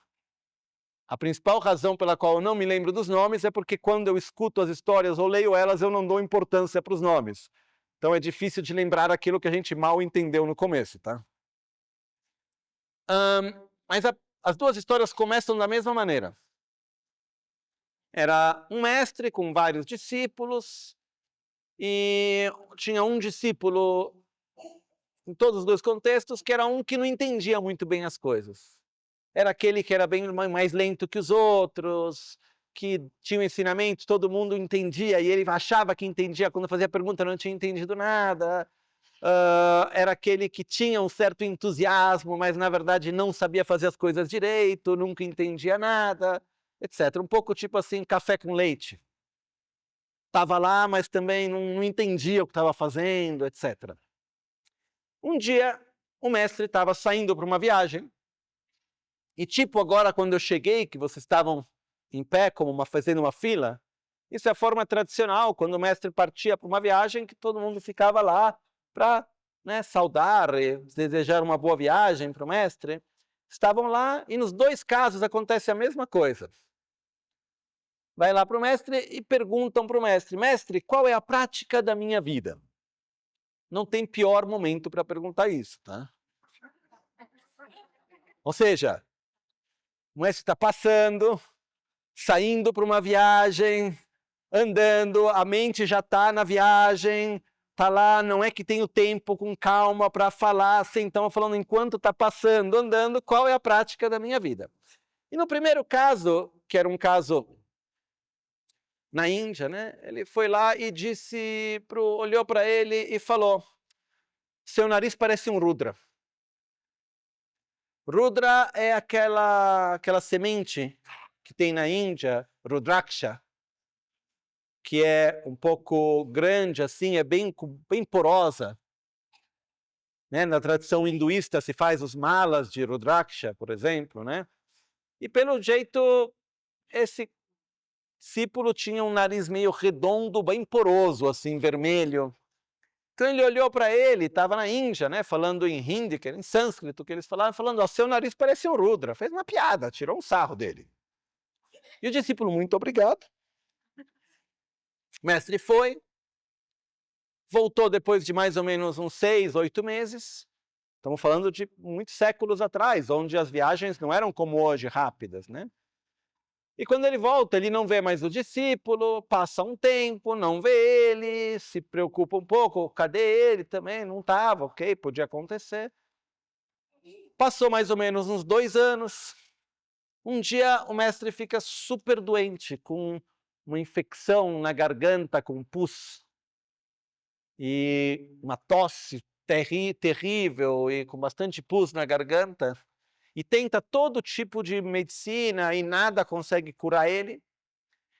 [SPEAKER 1] A principal razão pela qual eu não me lembro dos nomes é porque quando eu escuto as histórias ou leio elas, eu não dou importância para os nomes. Então é difícil de lembrar aquilo que a gente mal entendeu no começo, tá? Mas as 2 histórias começam da mesma maneira. Era um mestre com vários discípulos e tinha um discípulo, em todos os 2 contextos, que era um que não entendia muito bem as coisas. Era aquele que era bem mais lento que os outros, que tinha um ensinamento, todo mundo entendia e ele achava que entendia, quando fazia pergunta não tinha entendido nada. Era aquele que tinha um certo entusiasmo, mas na verdade não sabia fazer as coisas direito, nunca entendia nada, etc. Um pouco tipo assim, café com leite. Estava lá, mas também não entendia o que estava fazendo, etc. Um dia, o mestre estava saindo para uma viagem, e tipo agora quando eu cheguei, que vocês estavam em pé, fazendo uma fila, Isso é a forma tradicional, quando o mestre partia para uma viagem, que todo mundo ficava lá para, né, saudar e desejar uma boa viagem para o mestre. Estavam lá e nos dois casos acontece a mesma coisa. Vai lá para o mestre e perguntam para o mestre: mestre, qual é a prática da minha vida? Não tem pior momento para perguntar isso, tá? Ou seja, o mestre está passando, saindo para uma viagem, andando, a mente já está na viagem, está lá, não é que tem o tempo com calma para falar, assim, então falando enquanto está passando, andando, qual é a prática da minha vida? E no primeiro caso, que era um caso na Índia, né, ele foi lá e disse, olhou para ele e falou: seu nariz parece um Rudra. Rudra é aquela semente que tem na Índia, Rudraksha, que é um pouco grande, assim, é bem porosa. Né? Na tradição hinduísta se faz os malas de Rudraksha, por exemplo, né? E pelo jeito, esse discípulo tinha um nariz meio redondo, bem poroso, assim, vermelho. Então ele olhou para ele, estava na Índia, né, falando em hindi, que era em sânscrito, que eles falavam, falando, ó, seu nariz parece um Rudra. Fez uma piada, tirou um sarro dele. E o discípulo, muito obrigado. O mestre foi, voltou depois de mais ou menos uns 6, 8 meses. Estamos falando de muitos séculos atrás, onde as viagens não eram como hoje, rápidas, né? E quando ele volta, ele não vê mais o discípulo, passa um tempo, não vê ele, se preocupa um pouco, cadê ele também? Não estava, ok, podia acontecer. Passou mais ou menos uns 2 anos. Um dia o mestre fica super doente, com uma infecção na garganta, com pus. E uma tosse terrível e com bastante pus na garganta. E tenta todo tipo de medicina e nada consegue curar ele.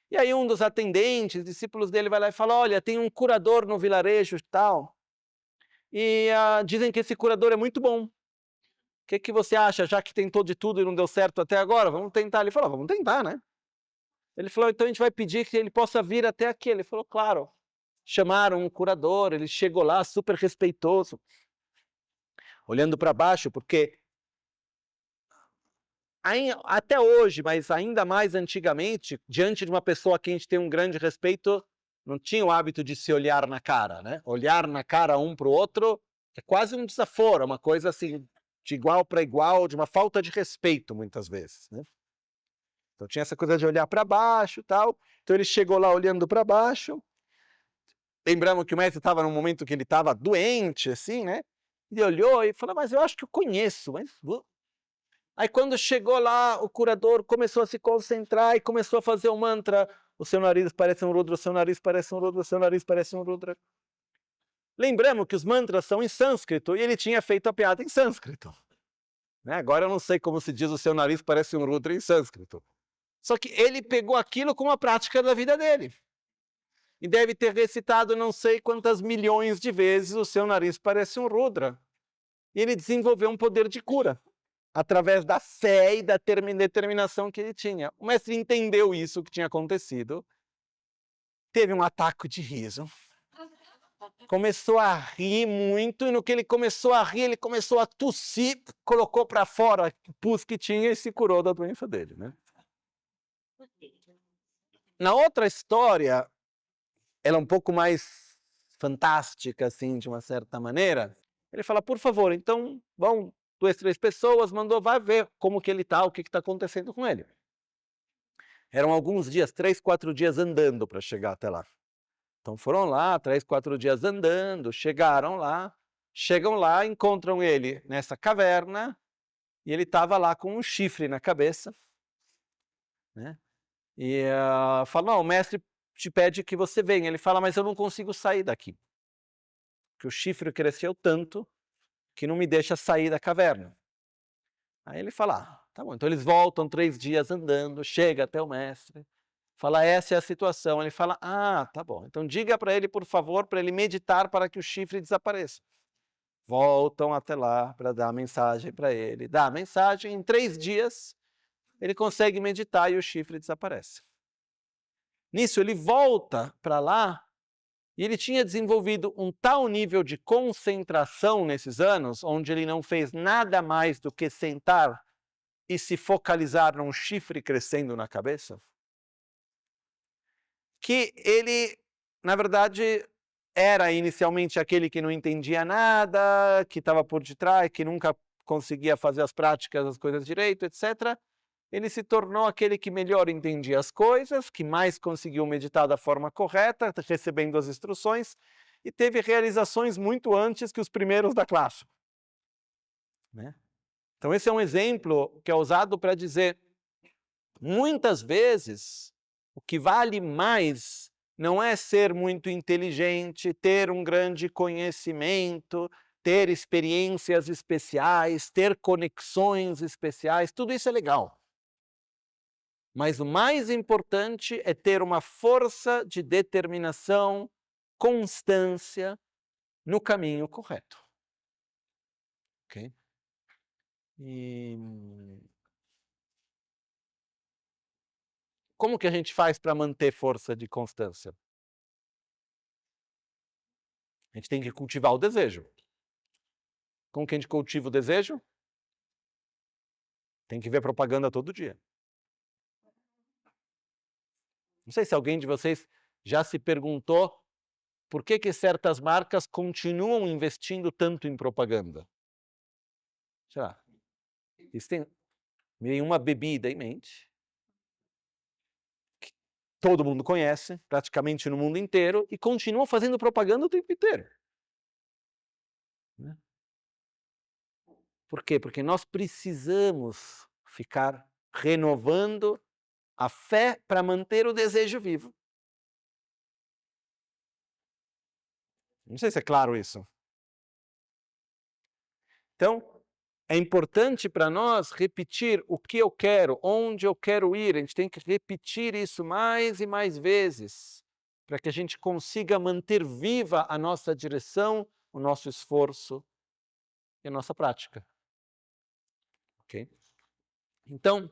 [SPEAKER 1] E aí um dos atendentes, discípulos dele, vai lá e fala, olha, tem um curador no vilarejo e tal. E dizem que esse curador é muito bom. O que você acha, já que tentou de tudo e não deu certo até agora? Vamos tentar. Ele falou, vamos tentar, né? Ele falou, então a gente vai pedir que ele possa vir até aqui. Ele falou, claro. Chamaram um curador, ele chegou lá super respeitoso, olhando para baixo, porque até hoje, mas ainda mais antigamente, diante de uma pessoa a quem a gente tem um grande respeito, não tinha o hábito de se olhar na cara, né? Olhar na cara um para o outro é quase um desaforo, uma coisa assim, de igual para igual, de uma falta de respeito, muitas vezes, né? Então tinha essa coisa de olhar para baixo e tal. Então ele chegou lá olhando para baixo. Lembramos que o mestre estava num momento que ele estava doente, assim, né? Ele olhou e falou, mas eu acho que eu conheço, mas... Aí quando chegou lá, o curador começou a se concentrar e começou a fazer o mantra, o seu nariz parece um Rudra, o seu nariz parece um Rudra, o seu nariz parece um Rudra. Lembramos que os mantras são em sânscrito e ele tinha feito a piada em sânscrito. Né? Agora eu não sei como se diz o seu nariz parece um Rudra em sânscrito. Só que ele pegou aquilo como a prática da vida dele. E deve ter recitado não sei quantas milhões de vezes o seu nariz parece um Rudra. E ele desenvolveu um poder de cura, através da fé e da determinação que ele tinha. O mestre entendeu isso que tinha acontecido, teve um ataque de riso, começou a rir muito, e no que ele começou a rir, ele começou a tossir, colocou para fora o pus que tinha e se curou da doença dele, né? Na outra história, ela é um pouco mais fantástica, assim, de uma certa maneira. Ele fala, por favor, então, vão 2, 3 pessoas, mandou, vai ver como que ele está, o que está acontecendo com ele. Eram alguns dias, 3, 4 dias andando para chegar até lá. Então foram lá, 3, 4 dias andando, chegaram lá, chegam lá, encontram ele nessa caverna, e ele estava lá com um chifre na cabeça, né? E fala, não, o mestre te pede que você venha. Ele fala, mas eu não consigo sair daqui, porque o chifre cresceu tanto que não me deixa sair da caverna. Aí ele fala, tá bom, então eles voltam 3 dias andando, chega até o mestre, fala, essa é a situação. Ele fala, tá bom, então diga para ele, por favor, para ele meditar para que o chifre desapareça. Voltam até lá para dar a mensagem para ele, dá a mensagem, em 3 dias ele consegue meditar e o chifre desaparece. Nisso ele volta para lá e ele tinha desenvolvido um tal nível de concentração nesses anos, onde ele não fez nada mais do que sentar e se focalizar num chifre crescendo na cabeça, que ele, na verdade, era inicialmente aquele que não entendia nada, que estava por detrás, que nunca conseguia fazer as práticas, as coisas direito, etc. Ele se tornou aquele que melhor entendia as coisas, que mais conseguiu meditar da forma correta, recebendo as instruções, e teve realizações muito antes que os primeiros da classe. Né? Então esse é um exemplo que é usado para dizer, muitas vezes, o que vale mais não é ser muito inteligente, ter um grande conhecimento, ter experiências especiais, ter conexões especiais, tudo isso é legal. Mas o mais importante é ter uma força de determinação, constância no caminho correto. Ok? E como que a gente faz para manter força de constância? A gente tem que cultivar o desejo. Como que a gente cultiva o desejo? Tem que ver propaganda todo dia. Não sei se alguém de vocês já se perguntou por que certas marcas continuam investindo tanto em propaganda. Sei lá, eles têm uma bebida em mente, que todo mundo conhece, praticamente no mundo inteiro, e continuam fazendo propaganda o tempo inteiro. Né? Por quê? Porque nós precisamos ficar renovando a fé para manter o desejo vivo. Não sei se é claro isso. Então, é importante para nós repetir o que eu quero, onde eu quero ir. A gente tem que repetir isso mais e mais vezes, para que a gente consiga manter viva a nossa direção, o nosso esforço e a nossa prática. Ok? Então,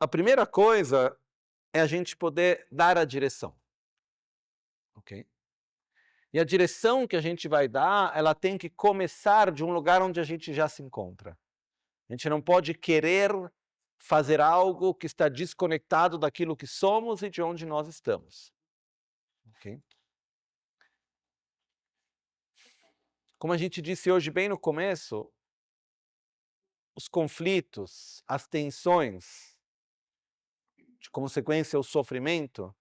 [SPEAKER 1] a primeira coisa é a gente poder dar a direção. Ok? E a direção que a gente vai dar, ela tem que começar de um lugar onde a gente já se encontra. A gente não pode querer fazer algo que está desconectado daquilo que somos e de onde nós estamos. Okay? Como a gente disse hoje bem no começo, os conflitos, as tensões, de consequência o sofrimento,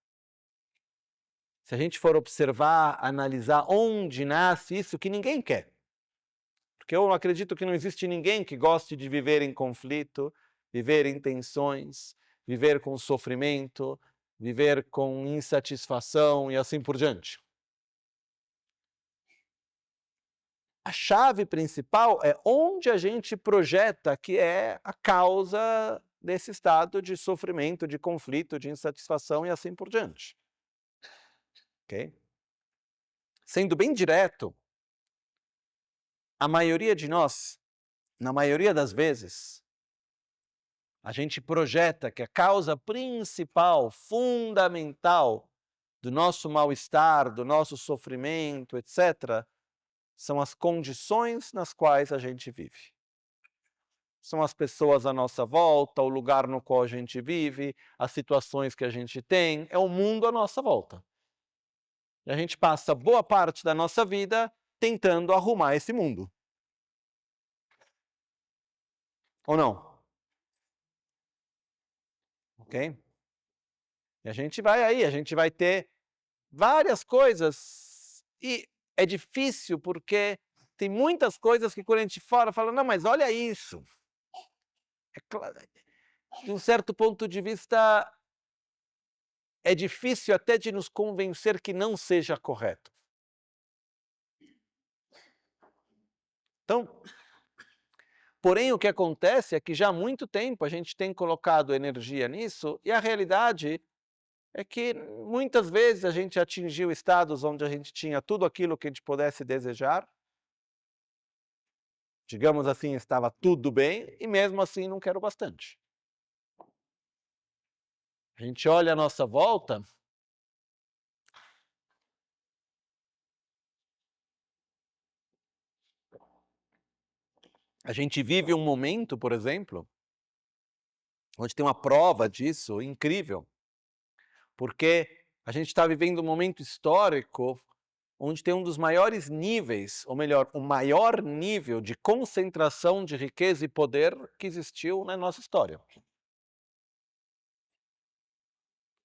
[SPEAKER 1] se a gente for observar, analisar onde nasce isso, que ninguém quer. Porque eu acredito que não existe ninguém que goste de viver em conflito, viver em tensões, viver com sofrimento, viver com insatisfação e assim por diante. A chave principal é onde a gente projeta que é a causa desse estado de sofrimento, de conflito, de insatisfação e assim por diante. Ok? Sendo bem direto, a maioria de nós, na maioria das vezes, a gente projeta que a causa principal, fundamental do nosso mal-estar, do nosso sofrimento, etc., são as condições nas quais a gente vive. São as pessoas à nossa volta, o lugar no qual a gente vive, as situações que a gente tem, é o mundo à nossa volta. E a gente passa boa parte da nossa vida tentando arrumar esse mundo. Ou não? Ok? E a gente vai ter várias coisas. E é difícil porque tem muitas coisas que quando a gente fala, não, mas olha isso. É claro, de um certo ponto de vista, é difícil até de nos convencer que não seja correto. Então, porém, o que acontece é que já há muito tempo a gente tem colocado energia nisso e a realidade é que muitas vezes a gente atingiu estados onde a gente tinha tudo aquilo que a gente pudesse desejar, digamos assim, estava tudo bem, e mesmo assim não quero bastante. A gente olha à nossa volta, a gente vive um momento, por exemplo, onde tem uma prova disso incrível, porque a gente está vivendo um momento histórico onde tem um dos maiores níveis, ou melhor, o maior nível de concentração de riqueza e poder que existiu na nossa história.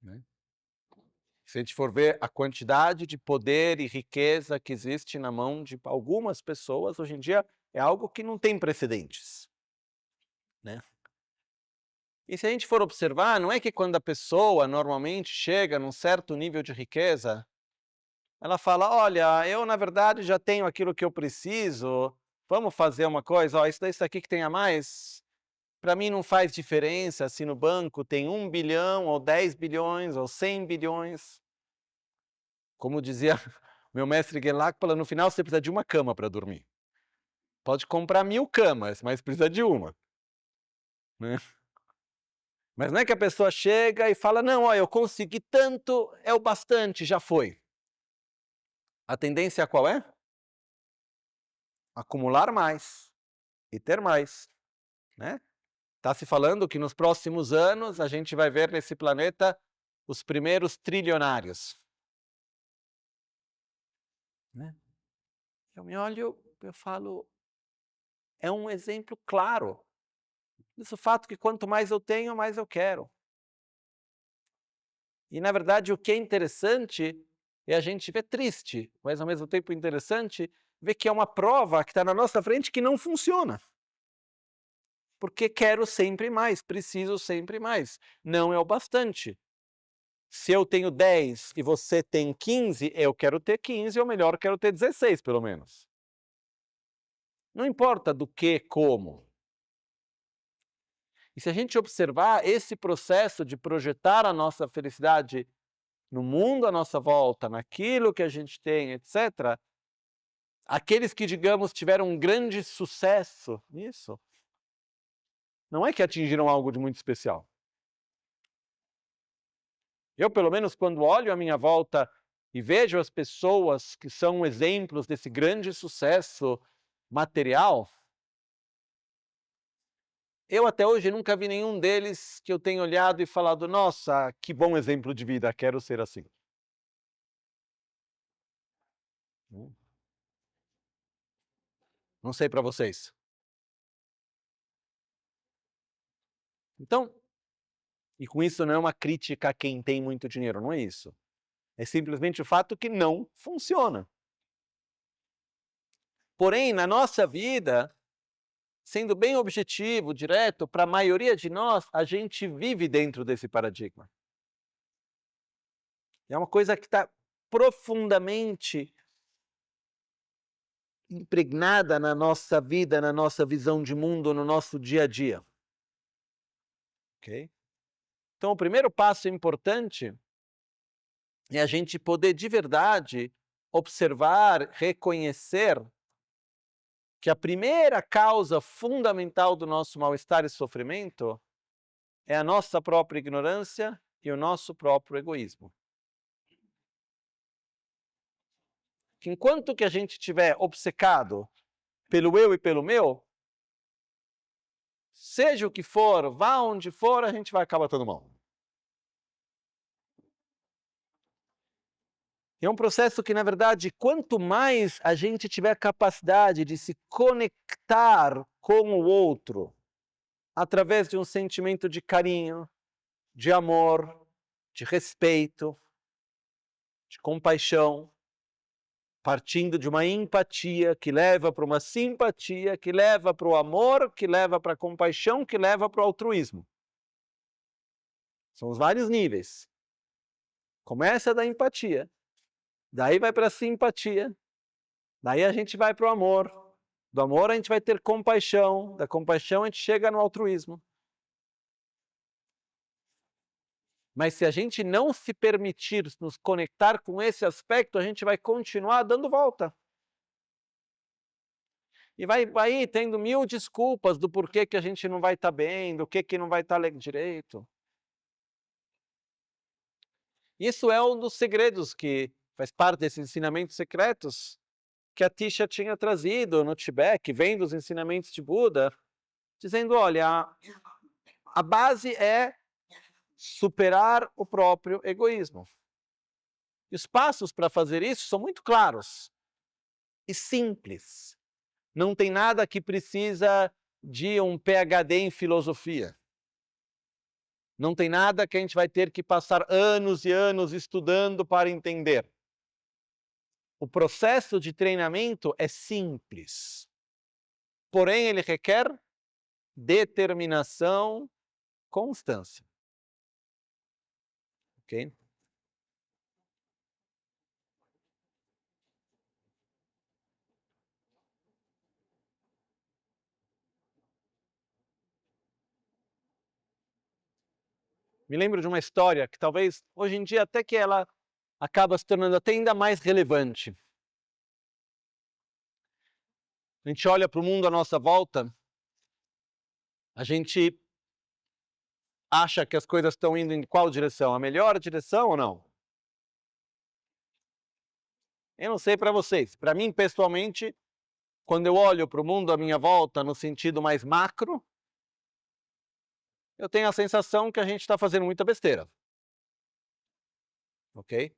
[SPEAKER 1] Né? Se a gente for ver a quantidade de poder e riqueza que existe na mão de algumas pessoas, hoje em dia é algo que não tem precedentes. Né? E se a gente for observar, não é que quando a pessoa normalmente chega num certo nível de riqueza, ela fala: olha, eu na verdade já tenho aquilo que eu preciso, vamos fazer uma coisa, ó, isso aqui que tem a mais, para mim não faz diferença se no banco tem 1 bilhão, ou 10 bilhões, ou 100 bilhões. Como dizia meu mestre Gelacpala, no final você precisa de uma cama para dormir. Pode comprar 1000 camas, mas precisa de uma. Né? Mas não é que a pessoa chega e fala: não, ó, eu consegui tanto, é o bastante, já foi. A tendência qual é? Acumular mais e ter mais. Né? Está se falando que nos próximos anos a gente vai ver nesse planeta os primeiros trilionários. Né? Eu me olho, eu falo, é um exemplo claro. Isso fato que quanto mais eu tenho, mais eu quero. E na verdade o que é interessante é a gente ver triste, mas ao mesmo tempo interessante, ver que é uma prova que está na nossa frente que não funciona. Porque quero sempre mais, preciso sempre mais. Não é o bastante. Se eu tenho 10 e você tem 15, eu quero ter 15, ou melhor, quero ter 16 pelo menos. Não importa do que, como. E se a gente observar esse processo de projetar a nossa felicidade no mundo à nossa volta, naquilo que a gente tem, etc., aqueles que, digamos, tiveram um grande sucesso nisso, não é que atingiram algo de muito especial. Eu, pelo menos, quando olho à minha volta e vejo as pessoas que são exemplos desse grande sucesso material, eu até hoje nunca vi nenhum deles que eu tenha olhado e falado: nossa, que bom exemplo de vida, quero ser assim. Não sei para vocês. Então, e com isso não é uma crítica a quem tem muito dinheiro, não é isso. É simplesmente o fato que não funciona. Porém, na nossa vida, sendo bem objetivo, direto, para a maioria de nós, a gente vive dentro desse paradigma. É uma coisa que está profundamente impregnada na nossa vida, na nossa visão de mundo, no nosso dia a dia. Ok? Então, o primeiro passo importante é a gente poder de verdade observar, reconhecer que a primeira causa fundamental do nosso mal-estar e sofrimento é a nossa própria ignorância e o nosso próprio egoísmo. Que enquanto que a gente estiver obcecado pelo eu e pelo meu, seja o que for, vá onde for, a gente vai acabar todo mal. É um processo que, na verdade, quanto mais a gente tiver capacidade de se conectar com o outro, através de um sentimento de carinho, de amor, de respeito, de compaixão, partindo de uma empatia que leva para uma simpatia, que leva para o amor, que leva para a compaixão, que leva para o altruísmo. São os vários níveis. Começa da empatia, daí vai para a simpatia, daí a gente vai para o amor, do amor a gente vai ter compaixão, da compaixão a gente chega no altruísmo. Mas se a gente não se permitir nos conectar com esse aspecto, a gente vai continuar dando volta. E vai tendo 1000 desculpas do porquê que a gente não vai estar bem, do que não vai estar direito. Isso é um dos segredos que faz parte desses ensinamentos secretos que a Tisha tinha trazido no Tibete, que vem dos ensinamentos de Buda, dizendo, olha, a base é superar o próprio egoísmo. E os passos para fazer isso são muito claros e simples. Não tem nada que precisa de um PhD em filosofia. Não tem nada que a gente vai ter que passar anos e anos estudando para entender. O processo de treinamento é simples. Porém, ele requer determinação, constância. Ok? Me lembro de uma história que talvez hoje em dia até que ela acaba se tornando até ainda mais relevante. A gente olha para o mundo à nossa volta, a gente acha que as coisas estão indo em qual direção? A melhor direção ou não? Eu não sei para vocês. Para mim, pessoalmente, quando eu olho para o mundo à minha volta no sentido mais macro, eu tenho a sensação que a gente está fazendo muita besteira. Ok?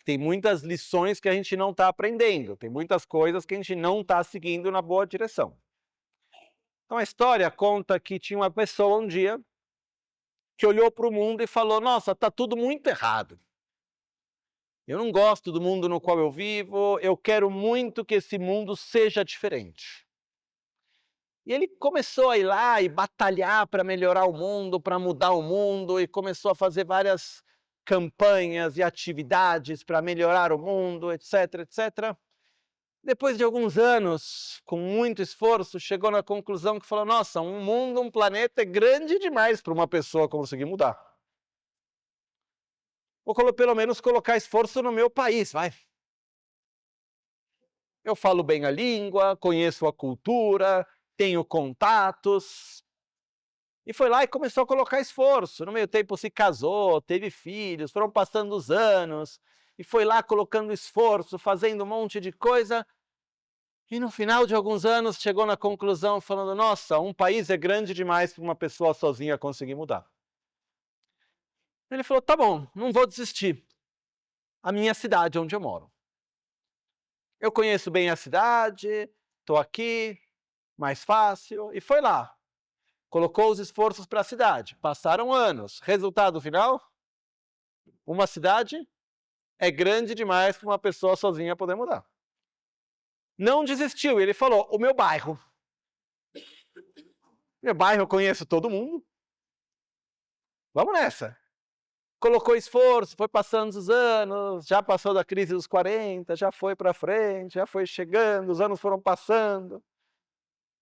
[SPEAKER 1] Tem muitas lições que a gente não está aprendendo, tem muitas coisas que a gente não está seguindo na boa direção. Então a história conta que tinha uma pessoa um dia que olhou para o mundo e falou, nossa, está tudo muito errado. Eu não gosto do mundo no qual eu vivo, eu quero muito que esse mundo seja diferente. E ele começou a ir lá e batalhar para melhorar o mundo, para mudar o mundo, e começou a fazer várias campanhas e atividades para melhorar o mundo, etc, etc. Depois de alguns anos, com muito esforço, chegou na conclusão que falou, nossa, um mundo, um planeta é grande demais para uma pessoa conseguir mudar. Vou pelo menos colocar esforço no meu país, vai. Eu falo bem a língua, conheço a cultura, tenho contatos. E foi lá e começou a colocar esforço. No meio tempo se casou, teve filhos, foram passando os anos. E foi lá colocando esforço, fazendo um monte de coisa. E no final de alguns anos chegou na conclusão falando, nossa, um país é grande demais para uma pessoa sozinha conseguir mudar. Ele falou, tá bom, não vou desistir. A minha cidade onde eu moro. Eu conheço bem a cidade, estou aqui, mais fácil. E foi lá. Colocou os esforços para a cidade. Passaram anos. Resultado final? Uma cidade é grande demais para uma pessoa sozinha poder mudar. Não desistiu. Ele falou, o meu bairro. Meu bairro eu conheço todo mundo. Vamos nessa. Colocou esforço, foi passando os anos, já passou da crise dos 40, já foi para frente, já foi chegando, os anos foram passando.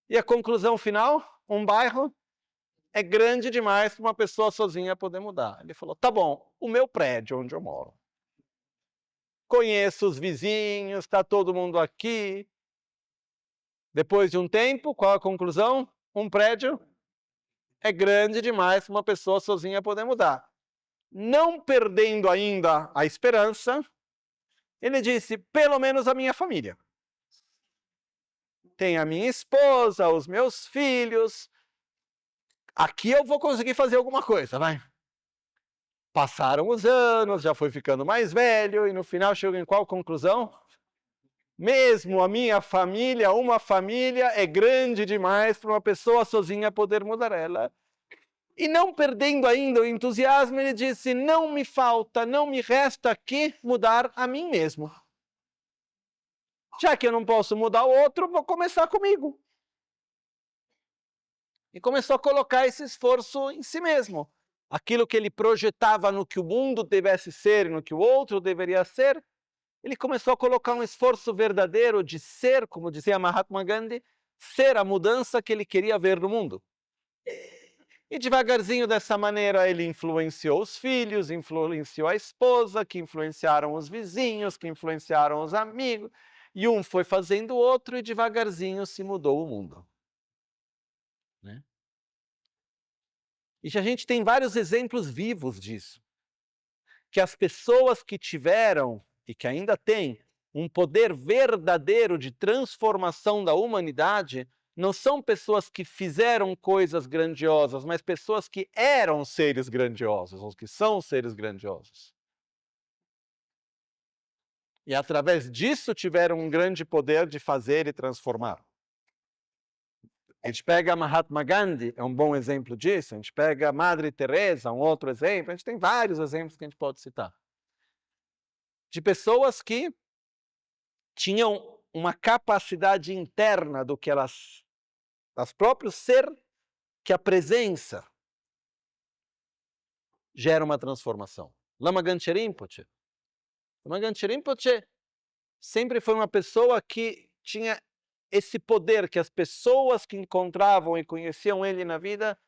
[SPEAKER 1] E a conclusão final? Um bairro é grande demais para uma pessoa sozinha poder mudar. Ele falou, tá bom, o meu prédio onde eu moro. Conheço os vizinhos, está todo mundo aqui. Depois de um tempo, qual a conclusão? Um prédio é grande demais para uma pessoa sozinha poder mudar. Não perdendo ainda a esperança, ele disse, pelo menos a minha família. Tem a minha esposa, os meus filhos. Aqui eu vou conseguir fazer alguma coisa, vai. Passaram os anos, já foi ficando mais velho, e no final chegou em qual conclusão? Mesmo a minha família, uma família é grande demais para uma pessoa sozinha poder mudar ela. E não perdendo ainda o entusiasmo, ele disse, não me falta, não me resta aqui mudar a mim mesmo. Já que eu não posso mudar o outro, vou começar comigo. E começou a colocar esse esforço em si mesmo. Aquilo que ele projetava no que o mundo devesse ser e no que o outro deveria ser, ele começou a colocar um esforço verdadeiro de ser, como dizia Mahatma Gandhi, ser a mudança que ele queria ver no mundo. E devagarzinho dessa maneira ele influenciou os filhos, influenciou a esposa, que influenciaram os vizinhos, que influenciaram os amigos, e um foi fazendo o outro e devagarzinho se mudou o mundo. Né? E a gente tem vários exemplos vivos disso. que as pessoas que tiveram, e que ainda têm, um poder verdadeiro de transformação da humanidade, não são pessoas que fizeram coisas grandiosas, mas pessoas que eram seres grandiosos, ou que são seres grandiosos. E através disso tiveram um grande poder de fazer e transformar. A gente pega Mahatma Gandhi, é um bom exemplo disso. A gente pega Madre Teresa, um outro exemplo. A gente tem vários exemplos que a gente pode citar. De pessoas que tinham uma capacidade interna do que elas próprios ser, que a presença gera uma transformação. Lama Gangchen Rinpoche. Lama Gangchen Rinpoche sempre foi uma pessoa que tinha esse poder que as pessoas que encontravam e conheciam ele na vida,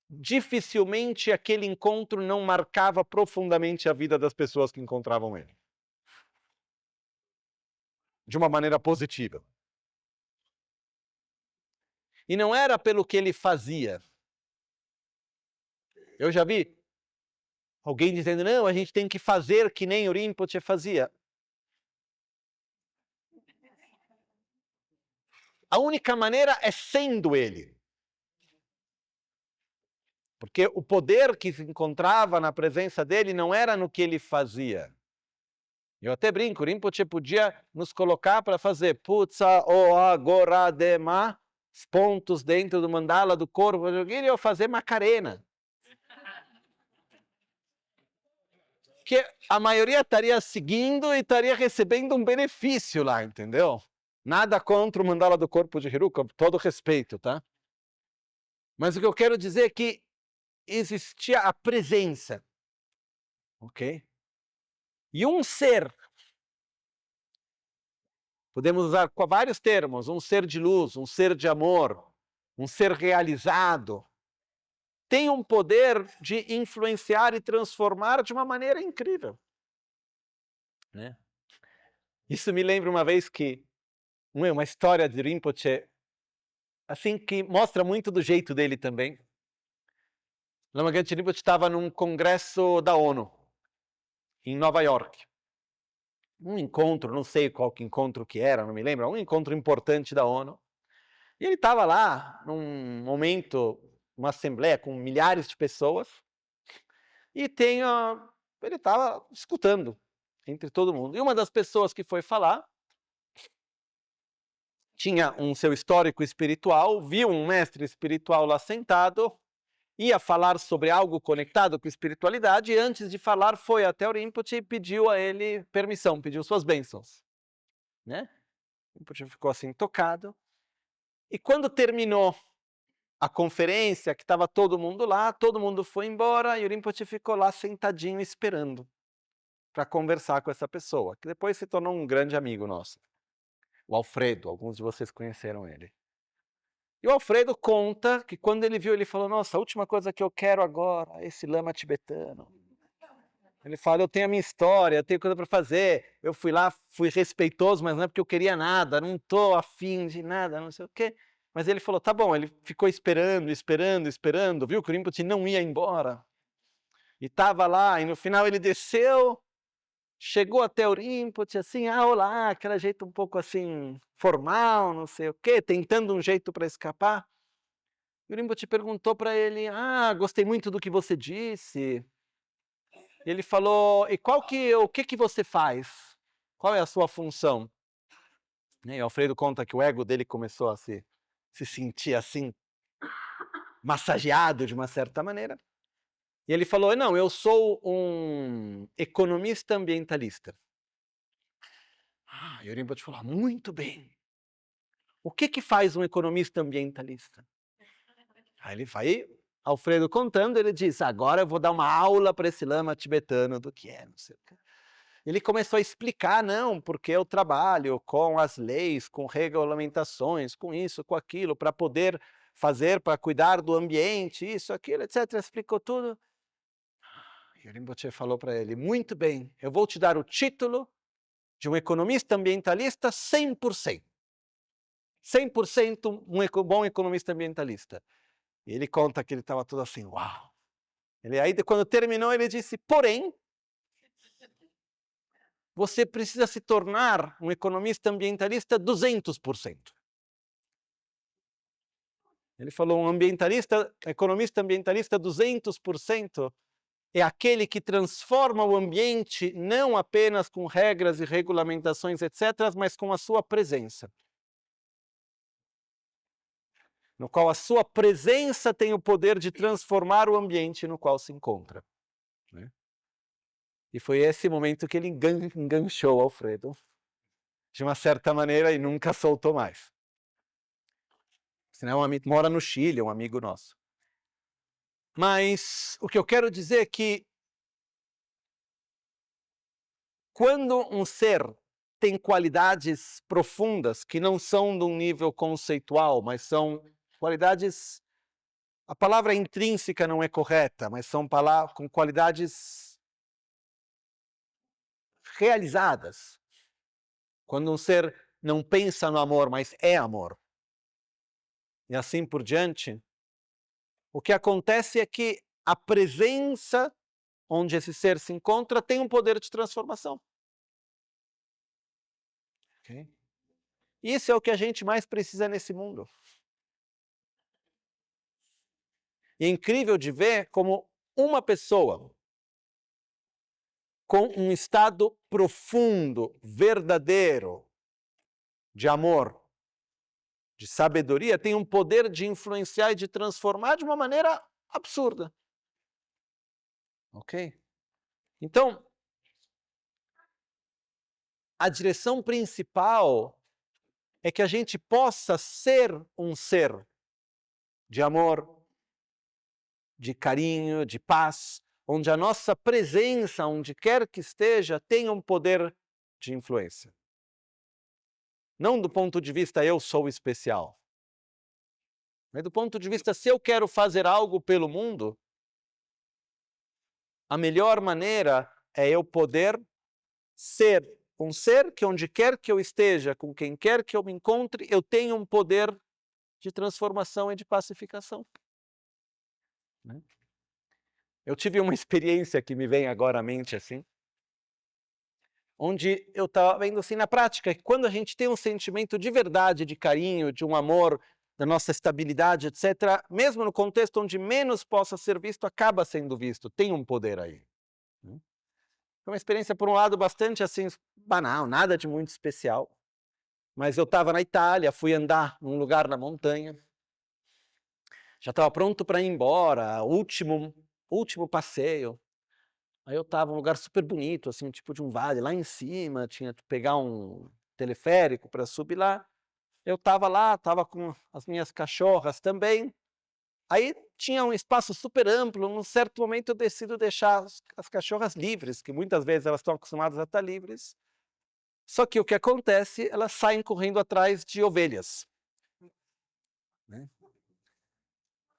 [SPEAKER 1] dificilmente aquele encontro não marcava profundamente a vida das pessoas que encontravam ele. De uma maneira positiva. E não era pelo que ele fazia. Eu já vi alguém dizendo, não, a gente tem que fazer que nem o Rinpoche fazia. A única maneira é sendo ele. Porque o poder que se encontrava na presença dele não era no que ele fazia. Eu até brinco, o Rinpoche podia nos colocar para fazer Putsa o Agoradema, os pontos dentro do mandala do corpo, eu fazer Macarena. Que a maioria estaria seguindo e estaria recebendo um benefício lá, entendeu? Nada contra o mandala do corpo de Heru, com todo respeito, tá? Mas o que eu quero dizer é que existia a presença, ok? E um ser, podemos usar vários termos, um ser de luz, um ser de amor, um ser realizado, tem um poder de influenciar e transformar de uma maneira incrível. Né? Isso me lembra uma vez que uma história de Rinpoche, assim, que mostra muito do jeito dele também. Lama Gangchen Rinpoche estava num congresso da ONU, em Nova York. Um encontro, não sei qual encontro que era, não me lembro, um encontro importante da ONU. E ele estava lá, num momento, uma assembleia com milhares de pessoas, e ele estava escutando entre todo mundo. E uma das pessoas que foi falar tinha um seu histórico espiritual, viu um mestre espiritual lá sentado, ia falar sobre algo conectado com espiritualidade, e antes de falar foi até o Rinpoche e pediu a ele permissão, pediu suas bênçãos. Né? O Rinpoche ficou assim tocado. E quando terminou a conferência, que estava todo mundo lá, todo mundo foi embora e o Rinpoche ficou lá sentadinho esperando para conversar com essa pessoa, que depois se tornou um grande amigo nosso. O Alfredo, alguns de vocês conheceram ele. E o Alfredo conta que quando ele viu, ele falou, nossa, a última coisa que eu quero agora é esse lama tibetano. Ele fala, eu tenho a minha história, eu tenho coisa para fazer, eu fui lá, fui respeitoso, mas não é porque eu queria nada, não estou afim de nada, não sei o quê. Mas ele falou, tá bom, ele ficou esperando, viu que o Rinpoche não ia embora. E estava lá, e no final ele desceu, chegou até o Rinpoche, assim, olá, aquele jeito um pouco assim, formal, não sei o quê, tentando um jeito para escapar. E o Rinpoche perguntou para ele, gostei muito do que você disse. E ele falou, e o que você faz? Qual é a sua função? E o Alfredo conta que o ego dele começou a se sentir assim, massageado de uma certa maneira. E ele falou, não, eu sou um economista ambientalista. E o Rinpoche falou, muito bem. O que faz um economista ambientalista? Aí ele vai, Alfredo contando, ele diz, agora eu vou dar uma aula para esse lama tibetano do que é, não sei o que. Ele começou a explicar, não, porque eu trabalho com as leis, com regulamentações, com isso, com aquilo, para poder fazer, para cuidar do ambiente, isso, aquilo, etc. Explicou tudo. E o Rinpoche falou para ele, muito bem, eu vou te dar o título de um economista ambientalista 100%. 100% um bom economista ambientalista. E ele conta que ele estava todo assim, uau. Aí, quando terminou, ele disse, porém, você precisa se tornar um economista ambientalista 200%. Ele falou, economista ambientalista 200% é aquele que transforma o ambiente não apenas com regras e regulamentações, etc., mas com a sua presença. No qual a sua presença tem o poder de transformar o ambiente no qual se encontra. Né? E foi esse momento que ele enganchou Alfredo, de uma certa maneira, e nunca soltou mais. Senão, mora no Chile, um amigo nosso. Mas o que eu quero dizer é que quando um ser tem qualidades profundas, que não são de um nível conceitual, mas são qualidades... A palavra intrínseca não é correta, mas são com qualidades realizadas. Quando um ser não pensa no amor, mas é amor. E assim por diante, o que acontece é que a presença onde esse ser se encontra tem um poder de transformação. Okay? Isso é o que a gente mais precisa nesse mundo. E é incrível de ver como uma pessoa com um estado profundo, verdadeiro, de amor, de sabedoria, tem um poder de influenciar e de transformar de uma maneira absurda. Ok? Então, a direção principal é que a gente possa ser um ser de amor, de carinho, de paz, onde a nossa presença, onde quer que esteja, tenha um poder de influência. Não do ponto de vista eu sou especial, mas do ponto de vista se eu quero fazer algo pelo mundo, a melhor maneira é eu poder ser um ser que onde quer que eu esteja, com quem quer que eu me encontre, eu tenho um poder de transformação e de pacificação. Né? Eu tive uma experiência que me vem agora à mente assim, onde eu estava vendo assim na prática, que quando a gente tem um sentimento de verdade, de carinho, de um amor, da nossa estabilidade, etc., mesmo no contexto onde menos possa ser visto, acaba sendo visto, tem um poder aí. Foi uma experiência, por um lado, bastante assim, banal, nada de muito especial, mas eu estava na Itália, fui andar num lugar na montanha, já estava pronto para ir embora, último passeio. Aí eu estava num lugar super bonito, assim, tipo de um vale, lá em cima, tinha que pegar um teleférico para subir lá. Eu estava lá, estava com as minhas cachorras também. Aí tinha um espaço super amplo, num certo momento eu decido deixar as cachorras livres, que muitas vezes elas estão acostumadas a estar livres. Só que o que acontece, elas saem correndo atrás de ovelhas. Né?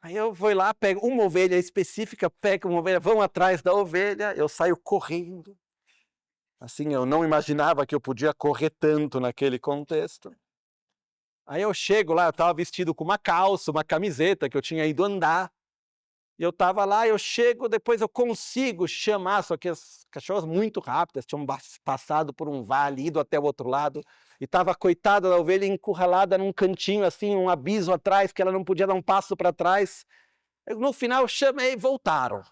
[SPEAKER 1] Aí eu vou lá, pego uma ovelha específica, pego uma ovelha, vão atrás da ovelha, eu saio correndo. Assim, eu não imaginava que eu podia correr tanto naquele contexto. Aí eu chego lá, eu estava vestido com uma calça, uma camiseta, que eu tinha ido andar. E eu estava lá, eu chego, depois eu consigo chamar, só que as cachorras muito rápidas, tinham passado por um vale, ido até o outro lado, e estava a coitada da ovelha encurralada num cantinho, assim, um abismo atrás, que ela não podia dar um passo para trás. No final eu chamei e voltaram.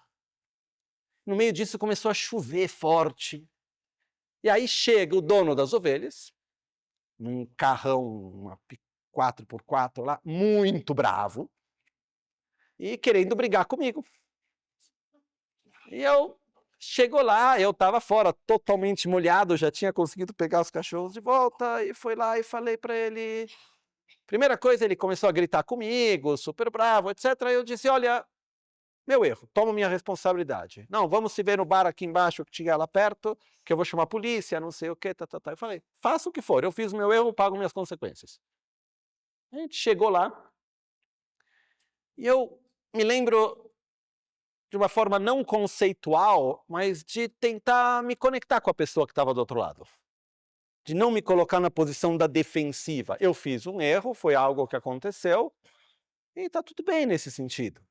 [SPEAKER 1] No meio disso começou a chover forte. E aí chega o dono das ovelhas, num carrão, uma 4x4 lá, muito bravo, e querendo brigar comigo. E eu chego lá, eu estava fora, totalmente molhado, já tinha conseguido pegar os cachorros de volta, e fui lá e falei para ele... Primeira coisa, ele começou a gritar comigo, super bravo, etc. Aí eu disse, olha, meu erro, tomo minha responsabilidade. Não, vamos se ver no bar aqui embaixo, que tinha lá perto, que eu vou chamar a polícia, não sei o que, Eu falei, faça o que for, eu fiz o meu erro, pago minhas consequências. A gente chegou lá, e eu me lembro de uma forma não conceitual, mas de tentar me conectar com a pessoa que estava do outro lado. De não me colocar na posição da defensiva. Eu fiz um erro, foi algo que aconteceu, e está tudo bem nesse sentido.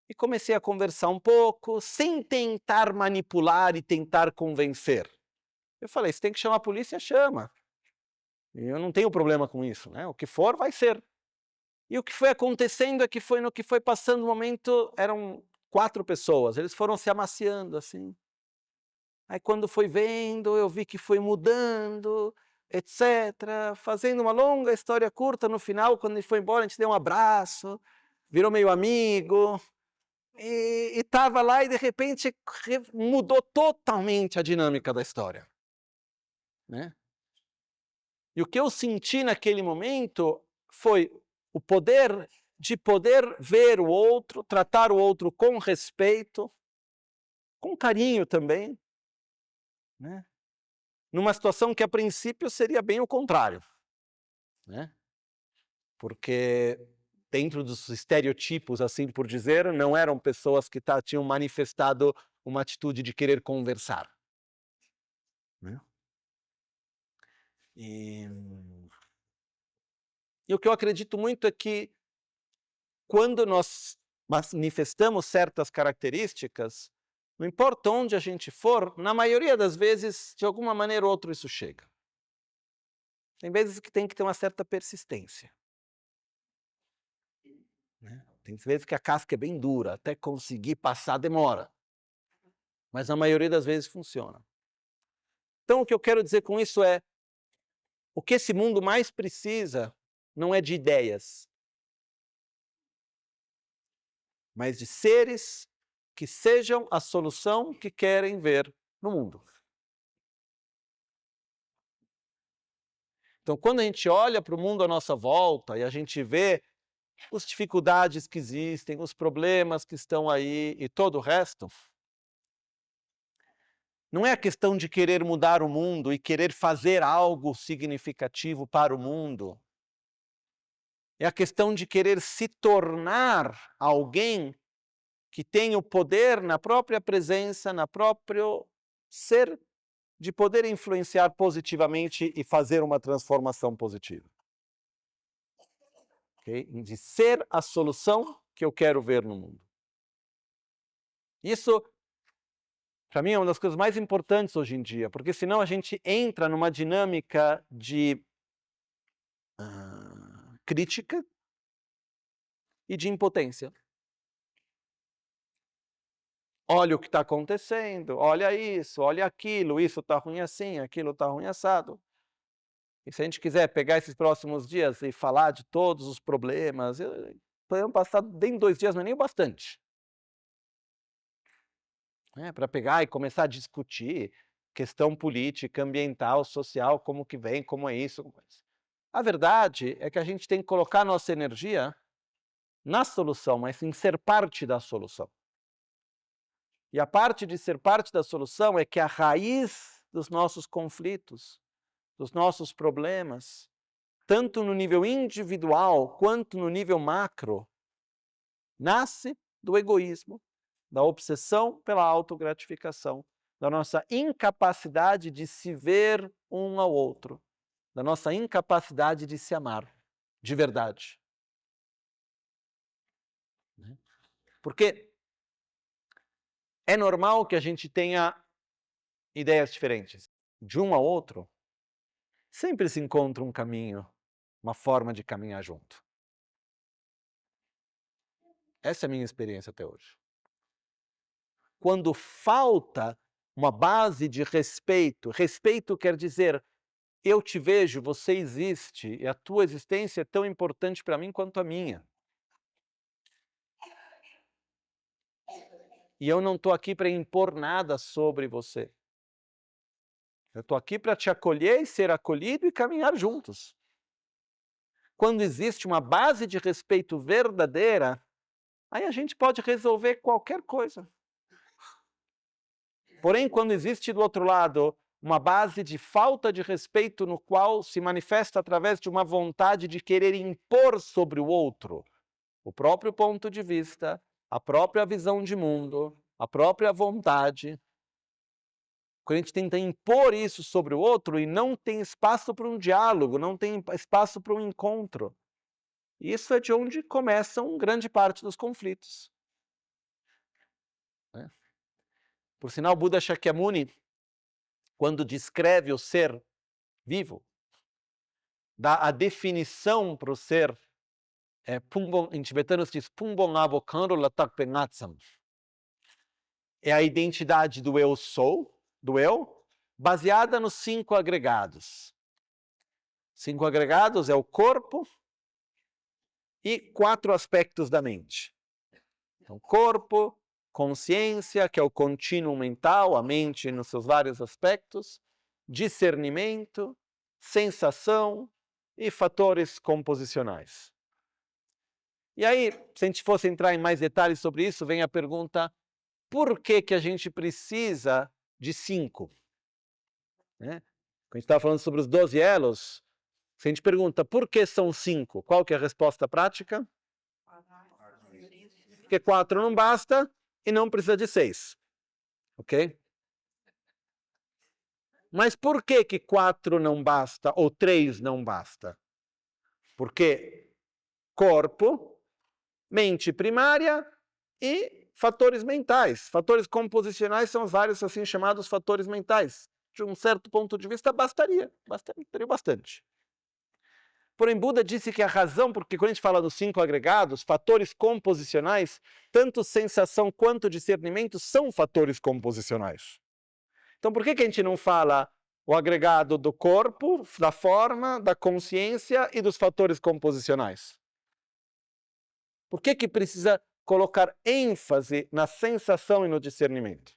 [SPEAKER 1] E comecei a conversar um pouco, sem tentar manipular e tentar convencer. Eu falei, se tem que chamar a polícia, chama. E eu não tenho problema com isso, né? O que for, vai ser. E o que foi acontecendo é que no que foi passando o momento, eram 4 pessoas, eles foram se amaciando, assim. Aí quando foi vendo, eu vi que foi mudando, etc. Fazendo uma longa história curta, no final, quando ele foi embora, a gente deu um abraço, virou meio amigo, e estava lá e de repente mudou totalmente a dinâmica da história, né? E o que eu senti naquele momento foi o poder de poder ver o outro, tratar o outro com respeito, com carinho também, né? Numa situação que a princípio seria bem o contrário, né? Porque dentro dos estereotipos, assim por dizer, não eram pessoas que tinham manifestado uma atitude de querer conversar, né? E o que eu acredito muito é que quando nós manifestamos certas características, não importa onde a gente for, na maioria das vezes, de alguma maneira ou outra, isso chega. Tem vezes que tem que ter uma certa persistência, né? Tem vezes que a casca é bem dura, até conseguir passar demora, mas na maioria das vezes funciona. Então o que eu quero dizer com isso é, o que esse mundo mais precisa não é de ideias, mas de seres que sejam a solução que querem ver no mundo. Então, quando a gente olha para o mundo à nossa volta e a gente vê as dificuldades que existem, os problemas que estão aí e todo o resto, não é a questão de querer mudar o mundo e querer fazer algo significativo para o mundo. É a questão de querer se tornar alguém que tem o poder na própria presença, na próprio ser, de poder influenciar positivamente e fazer uma transformação positiva. Okay? De ser a solução que eu quero ver no mundo. Isso, para mim, é uma das coisas mais importantes hoje em dia, porque senão a gente entra numa dinâmica de crítica e de impotência. Olha o que está acontecendo, olha isso, olha aquilo, isso está ruim assim, aquilo está ruim assado. E se a gente quiser pegar esses próximos dias e falar de todos os problemas, podemos passar nem 2 dias, não é nem o bastante. Para pegar e começar a discutir questão política, ambiental, social, como que vem, como é isso. A verdade é que a gente tem que colocar nossa energia na solução, mas em ser parte da solução. E a parte de ser parte da solução é que a raiz dos nossos conflitos, dos nossos problemas, tanto no nível individual quanto no nível macro, nasce do egoísmo, da obsessão pela autogratificação, da nossa incapacidade de se ver um ao outro, da nossa incapacidade de se amar de verdade. Porque é normal que a gente tenha ideias diferentes. De um ao outro, sempre se encontra um caminho, uma forma de caminhar junto. Essa é a minha experiência até hoje. Quando falta uma base de respeito, respeito quer dizer, eu te vejo, você existe, e a tua existência é tão importante para mim quanto a minha. E eu não estou aqui para impor nada sobre você. Eu estou aqui para te acolher e ser acolhido e caminhar juntos. Quando existe uma base de respeito verdadeira, aí a gente pode resolver qualquer coisa. Porém, quando existe do outro lado uma base de falta de respeito no qual se manifesta através de uma vontade de querer impor sobre o outro o próprio ponto de vista, a própria visão de mundo, a própria vontade, quando a gente tenta impor isso sobre o outro e não tem espaço para um diálogo, não tem espaço para um encontro. Isso é de onde começam grande parte dos conflitos. Por sinal, Buda Shakyamuni, quando descreve o ser vivo, dá a definição para o ser, em tibetano se diz Pumbon Avokando Latak Pengatsam. É a identidade do eu sou, do eu, baseada nos 5 agregados. 5 agregados é o corpo e 4 aspectos da mente. Então, corpo, consciência, que é o contínuo mental, a mente nos seus vários aspectos, discernimento, sensação e fatores composicionais. E aí, se a gente fosse entrar em mais detalhes sobre isso, vem a pergunta: por que que a gente precisa de 5? Né? Quando a gente estava falando sobre os 12 elos, se a gente pergunta por que são 5, qual que é a resposta prática? Porque 4 não basta e não precisa de 6. Ok? Mas por que que 4 não basta ou 3 não basta? Porque corpo, mente primária e fatores mentais. Fatores composicionais são os vários assim chamados fatores mentais. De um certo ponto de vista, bastaria bastante. Porém, Buda disse que a razão, porque quando a gente fala dos 5 agregados, fatores composicionais, tanto sensação quanto discernimento são fatores composicionais. Então, por que que a gente não fala o agregado do corpo, da forma, da consciência e dos fatores composicionais? Por que que precisa colocar ênfase na sensação e no discernimento?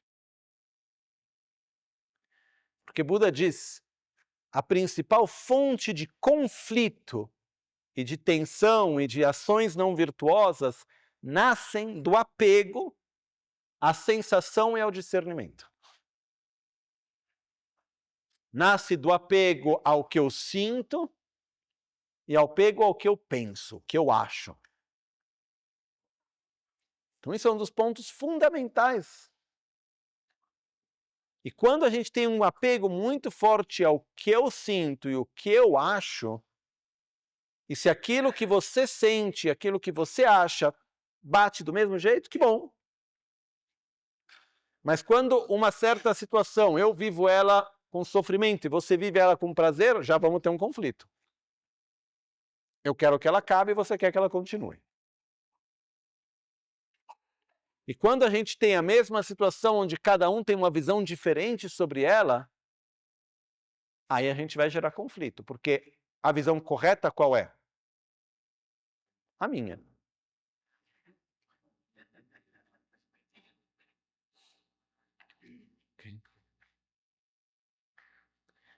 [SPEAKER 1] Porque Buda diz, a principal fonte de conflito e de tensão e de ações não virtuosas nascem do apego à sensação e ao discernimento. Nasce do apego ao que eu sinto e ao apego ao que eu penso, que eu acho. Então, isso é um dos pontos fundamentais. E quando a gente tem um apego muito forte ao que eu sinto e o que eu acho, e se aquilo que você sente, aquilo que você acha, bate do mesmo jeito, que bom. Mas quando uma certa situação, eu vivo ela com sofrimento e você vive ela com prazer, já vamos ter um conflito. Eu quero que ela acabe e você quer que ela continue. E quando a gente tem a mesma situação onde cada um tem uma visão diferente sobre ela, aí a gente vai gerar conflito, porque a visão correta qual é? A minha.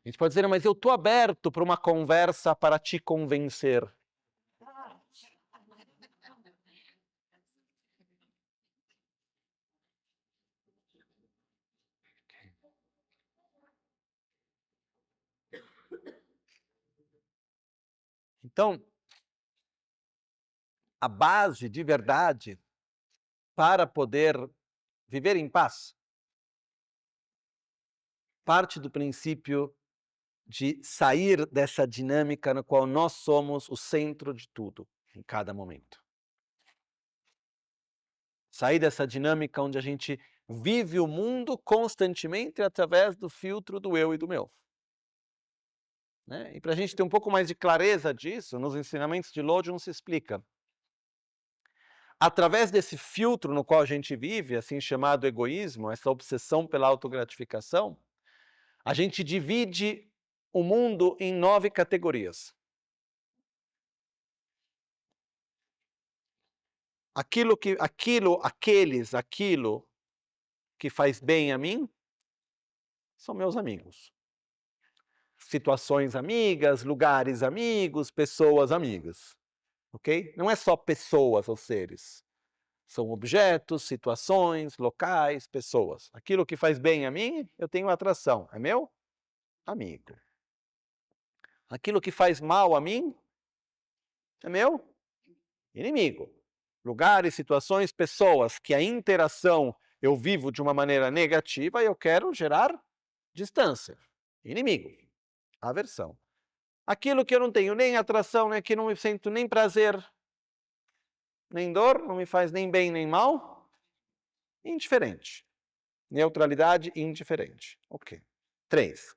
[SPEAKER 1] A gente pode dizer, mas eu estou aberto para uma conversa para te convencer. Então, a base de verdade para poder viver em paz parte do princípio de sair dessa dinâmica na qual nós somos o centro de tudo, em cada momento. Sair dessa dinâmica onde a gente vive o mundo constantemente através do filtro do eu e do meu. Né? E para a gente ter um pouco mais de clareza disso, nos ensinamentos de Lojong se explica. Através desse filtro no qual a gente vive, assim chamado egoísmo, essa obsessão pela autogratificação, a gente divide o mundo em 9 categorias. Aquilo que faz bem a mim, são meus amigos. Situações amigas, lugares amigos, pessoas amigas. Ok? Não é só pessoas ou seres. São objetos, situações, locais, pessoas. Aquilo que faz bem a mim, eu tenho atração. É meu amigo. Aquilo que faz mal a mim, é meu inimigo. Lugares, situações, pessoas que a interação eu vivo de uma maneira negativa e eu quero gerar distância. Inimigo. Aversão. Aquilo que eu não tenho nem atração, né, que não me sinto nem prazer, nem dor, não me faz nem bem nem mal, indiferente. Neutralidade indiferente. Ok. 3.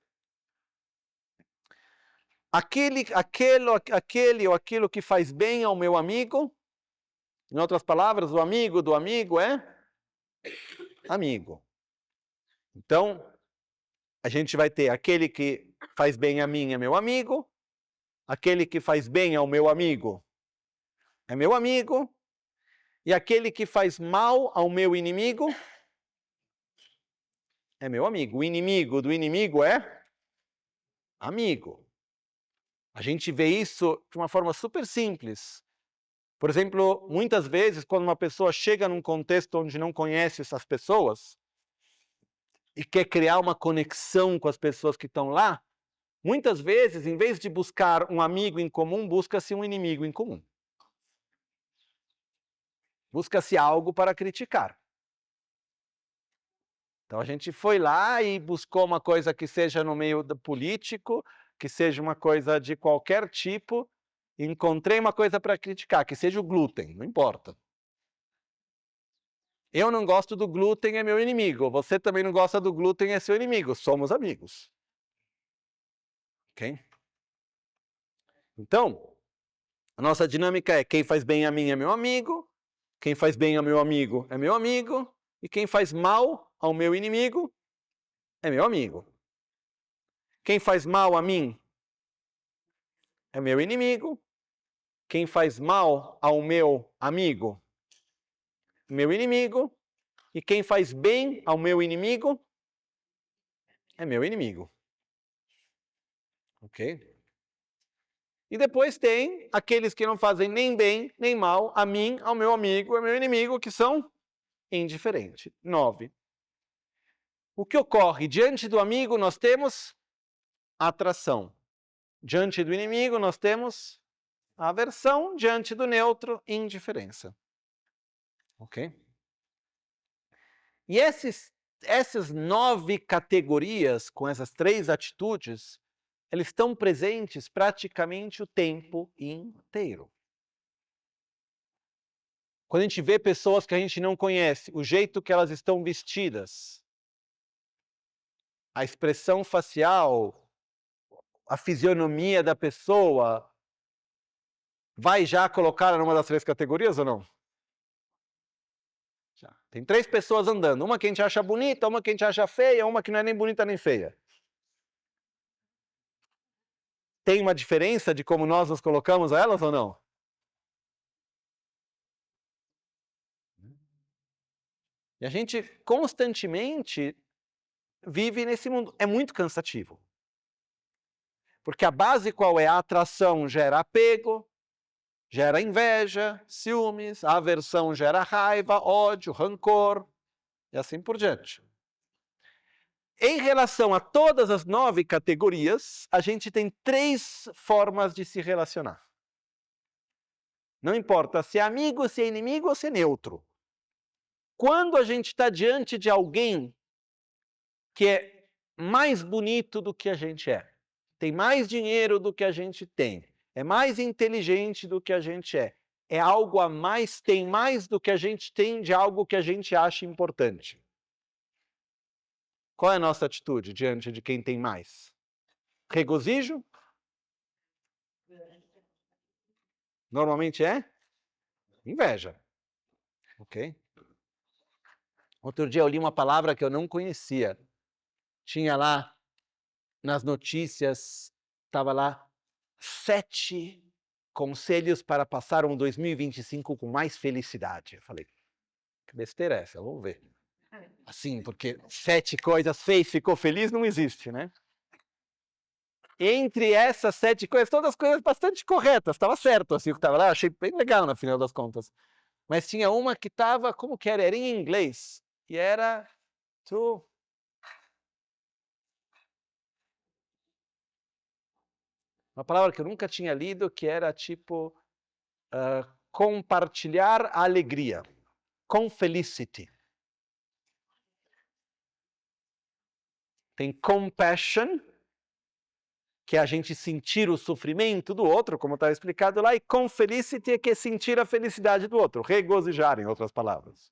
[SPEAKER 1] Aquele ou aquilo que faz bem ao meu amigo, em outras palavras, o amigo do amigo é amigo. Então, a gente vai ter aquele que faz bem a mim é meu amigo, aquele que faz bem ao meu amigo é meu amigo, e aquele que faz mal ao meu inimigo é meu amigo. O inimigo do inimigo é amigo. A gente vê isso de uma forma super simples. Por exemplo, muitas vezes, quando uma pessoa chega num contexto onde não conhece essas pessoas e quer criar uma conexão com as pessoas que estão lá, muitas vezes, em vez de buscar um amigo em comum, busca-se um inimigo em comum. Busca-se algo para criticar. Então a gente foi lá e buscou uma coisa que seja no meio do político, que seja uma coisa de qualquer tipo, e encontrei uma coisa para criticar, que seja o glúten, não importa. Eu não gosto do glúten, é meu inimigo. Você também não gosta do glúten, é seu inimigo. Somos amigos. Ok? Então, a nossa dinâmica é: quem faz bem a mim é meu amigo, quem faz bem ao meu amigo é meu amigo, e quem faz mal ao meu inimigo é meu amigo. Quem faz mal a mim é meu inimigo, quem faz mal ao meu amigo, meu inimigo, e quem faz bem ao meu inimigo é meu inimigo. Ok? E depois tem aqueles que não fazem nem bem nem mal a mim, ao meu amigo, ao meu inimigo, que são indiferentes. 9. O que ocorre? Diante do amigo nós temos atração. Diante do inimigo nós temos aversão. Diante do neutro, indiferença. Ok? E essas 9 categorias, com essas 3 atitudes, eles estão presentes praticamente o tempo inteiro. Quando a gente vê pessoas que a gente não conhece, o jeito que elas estão vestidas, a expressão facial, a fisionomia da pessoa, vai já colocar numa das 3 categorias ou não? Já. Tem 3 pessoas andando, uma que a gente acha bonita, uma que a gente acha feia, uma que não é nem bonita nem feia. Tem uma diferença de como nós nos colocamos a elas ou não? E a gente constantemente vive nesse mundo. É muito cansativo. Porque a base qual é? A atração gera apego, gera inveja, ciúmes, a aversão gera raiva, ódio, rancor, e assim por diante. Em relação a todas as 9 categorias, a gente tem 3 formas de se relacionar. Não importa se é amigo, se é inimigo ou se é neutro. Quando a gente está diante de alguém que é mais bonito do que a gente é, tem mais dinheiro do que a gente tem, é mais inteligente do que a gente é algo a mais, tem mais do que a gente tem de algo que a gente acha importante. Qual é a nossa atitude diante de quem tem mais? Regozijo? Normalmente é inveja. Ok? Outro dia eu li uma palavra que eu não conhecia. Tinha lá nas notícias, estava lá 7 conselhos para passar um 2025 com mais felicidade. Eu falei, que besteira é essa? Vamos ver. Assim, porque 7 coisas fez, ficou feliz, não existe, né? Entre essas 7 coisas, todas as coisas bastante corretas, estava certo assim o que estava lá, achei bem legal no final das contas. Mas tinha uma que estava, como que era? Era em inglês, e era uma palavra que eu nunca tinha lido, que era tipo compartilhar a alegria, confelicity. Tem compassion, que é a gente sentir o sofrimento do outro, como está explicado lá, e confelicity é que é sentir a felicidade do outro, regozijar, em outras palavras.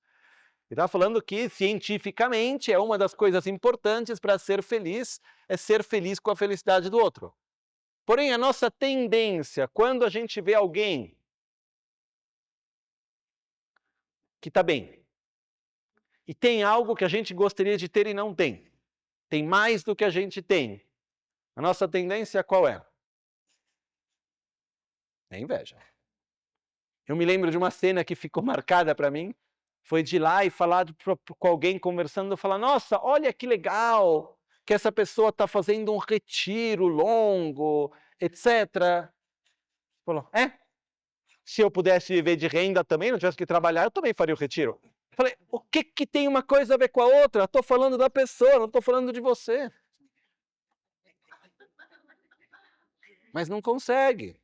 [SPEAKER 1] Ele está falando que, cientificamente, é uma das coisas importantes para ser feliz, é ser feliz com a felicidade do outro. Porém, a nossa tendência, quando a gente vê alguém que está bem, e tem algo que a gente gostaria de ter e não tem mais do que a gente tem, a nossa tendência qual é? É inveja. Eu me lembro de uma cena que ficou marcada para mim, foi de ir lá e falar com alguém conversando, falar, nossa, olha que legal que essa pessoa está fazendo um retiro longo, etc. Falou, se eu pudesse viver de renda também, não tivesse que trabalhar, eu também faria o retiro. Falei, o que tem uma coisa a ver com a outra? Estou falando da pessoa, não estou falando de você. Mas não consegue.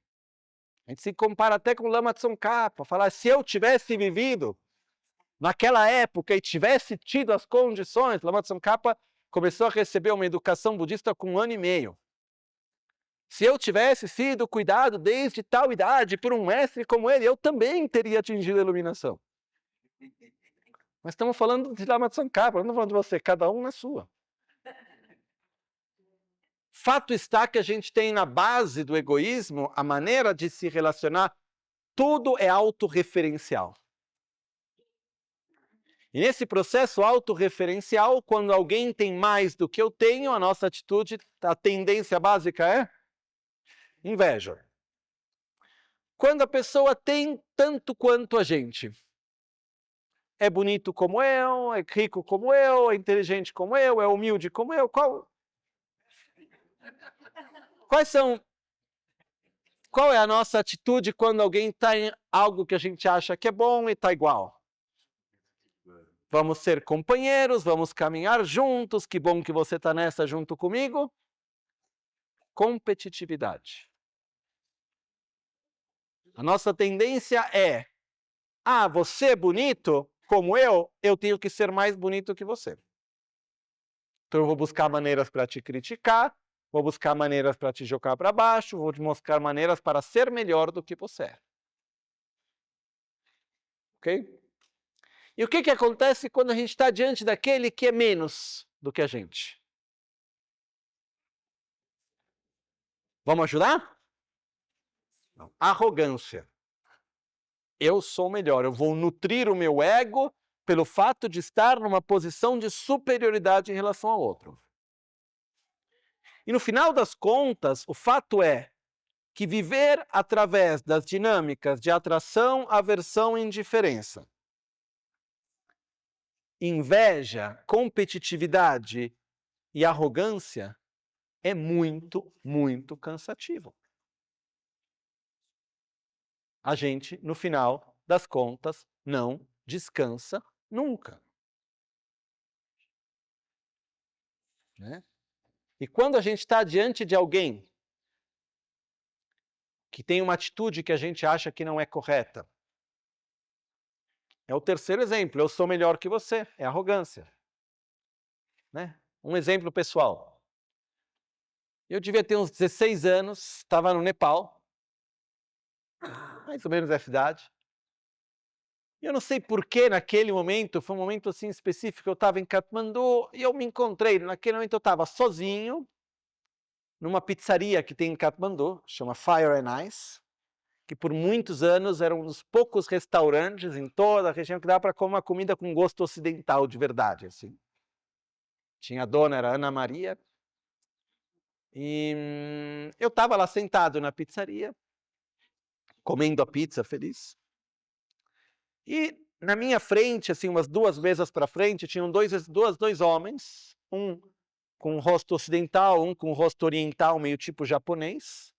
[SPEAKER 1] A gente se compara até com Lama Tsongkhapa, falar, se eu tivesse vivido naquela época e tivesse tido as condições, Lama Tsongkhapa começou a receber uma educação budista com 1 ano e meio. Se eu tivesse sido cuidado desde tal idade por um mestre como ele, eu também teria atingido a iluminação. Mas estamos falando de Lama Tsongkhapa, não estamos falando de você, cada um na sua. Fato está que a gente tem na base do egoísmo a maneira de se relacionar, tudo é autorreferencial. E nesse processo autorreferencial, quando alguém tem mais do que eu tenho, a nossa atitude, a tendência básica é inveja. Quando a pessoa tem tanto quanto a gente, é bonito como eu, é rico como eu, é inteligente como eu, é humilde como eu, qual é a nossa atitude quando alguém está em algo que a gente acha que é bom e está igual? Vamos ser companheiros, vamos caminhar juntos, que bom que você está nessa junto comigo. Competitividade. A nossa tendência é, você é bonito como eu tenho que ser mais bonito que você. Então eu vou buscar maneiras para te criticar, vou buscar maneiras para te jogar para baixo, vou te mostrar maneiras para ser melhor do que você é. Ok? E o que acontece quando a gente está diante daquele que é menos do que a gente? Vamos ajudar? Não. Arrogância. Eu sou melhor, eu vou nutrir o meu ego pelo fato de estar numa posição de superioridade em relação ao outro. E no final das contas, o fato é que viver através das dinâmicas de atração, aversão e indiferença, inveja, competitividade e arrogância é muito, muito cansativo. A gente, no final das contas, não descansa nunca. Né? E quando a gente está diante de alguém que tem uma atitude que a gente acha que não é correta, é o terceiro exemplo, eu sou melhor que você, é arrogância. Né? Um exemplo pessoal. Eu devia ter uns 16 anos, estava no Nepal, mais ou menos essa idade. E eu não sei porquê naquele momento, foi um momento assim específico, eu estava em Katmandu e eu me encontrei, naquele momento eu estava sozinho, numa pizzaria que tem em Katmandu, chama Fire and Ice, que por muitos anos era um dos poucos restaurantes em toda a região que dava para comer uma comida com gosto ocidental de verdade, assim. Tinha a dona, era Ana Maria, e eu estava lá sentado na pizzaria, comendo a pizza feliz, e na minha frente, assim, umas 2 mesas para frente, tinham dois homens, um com um rosto ocidental, um com um rosto oriental, meio tipo japonês,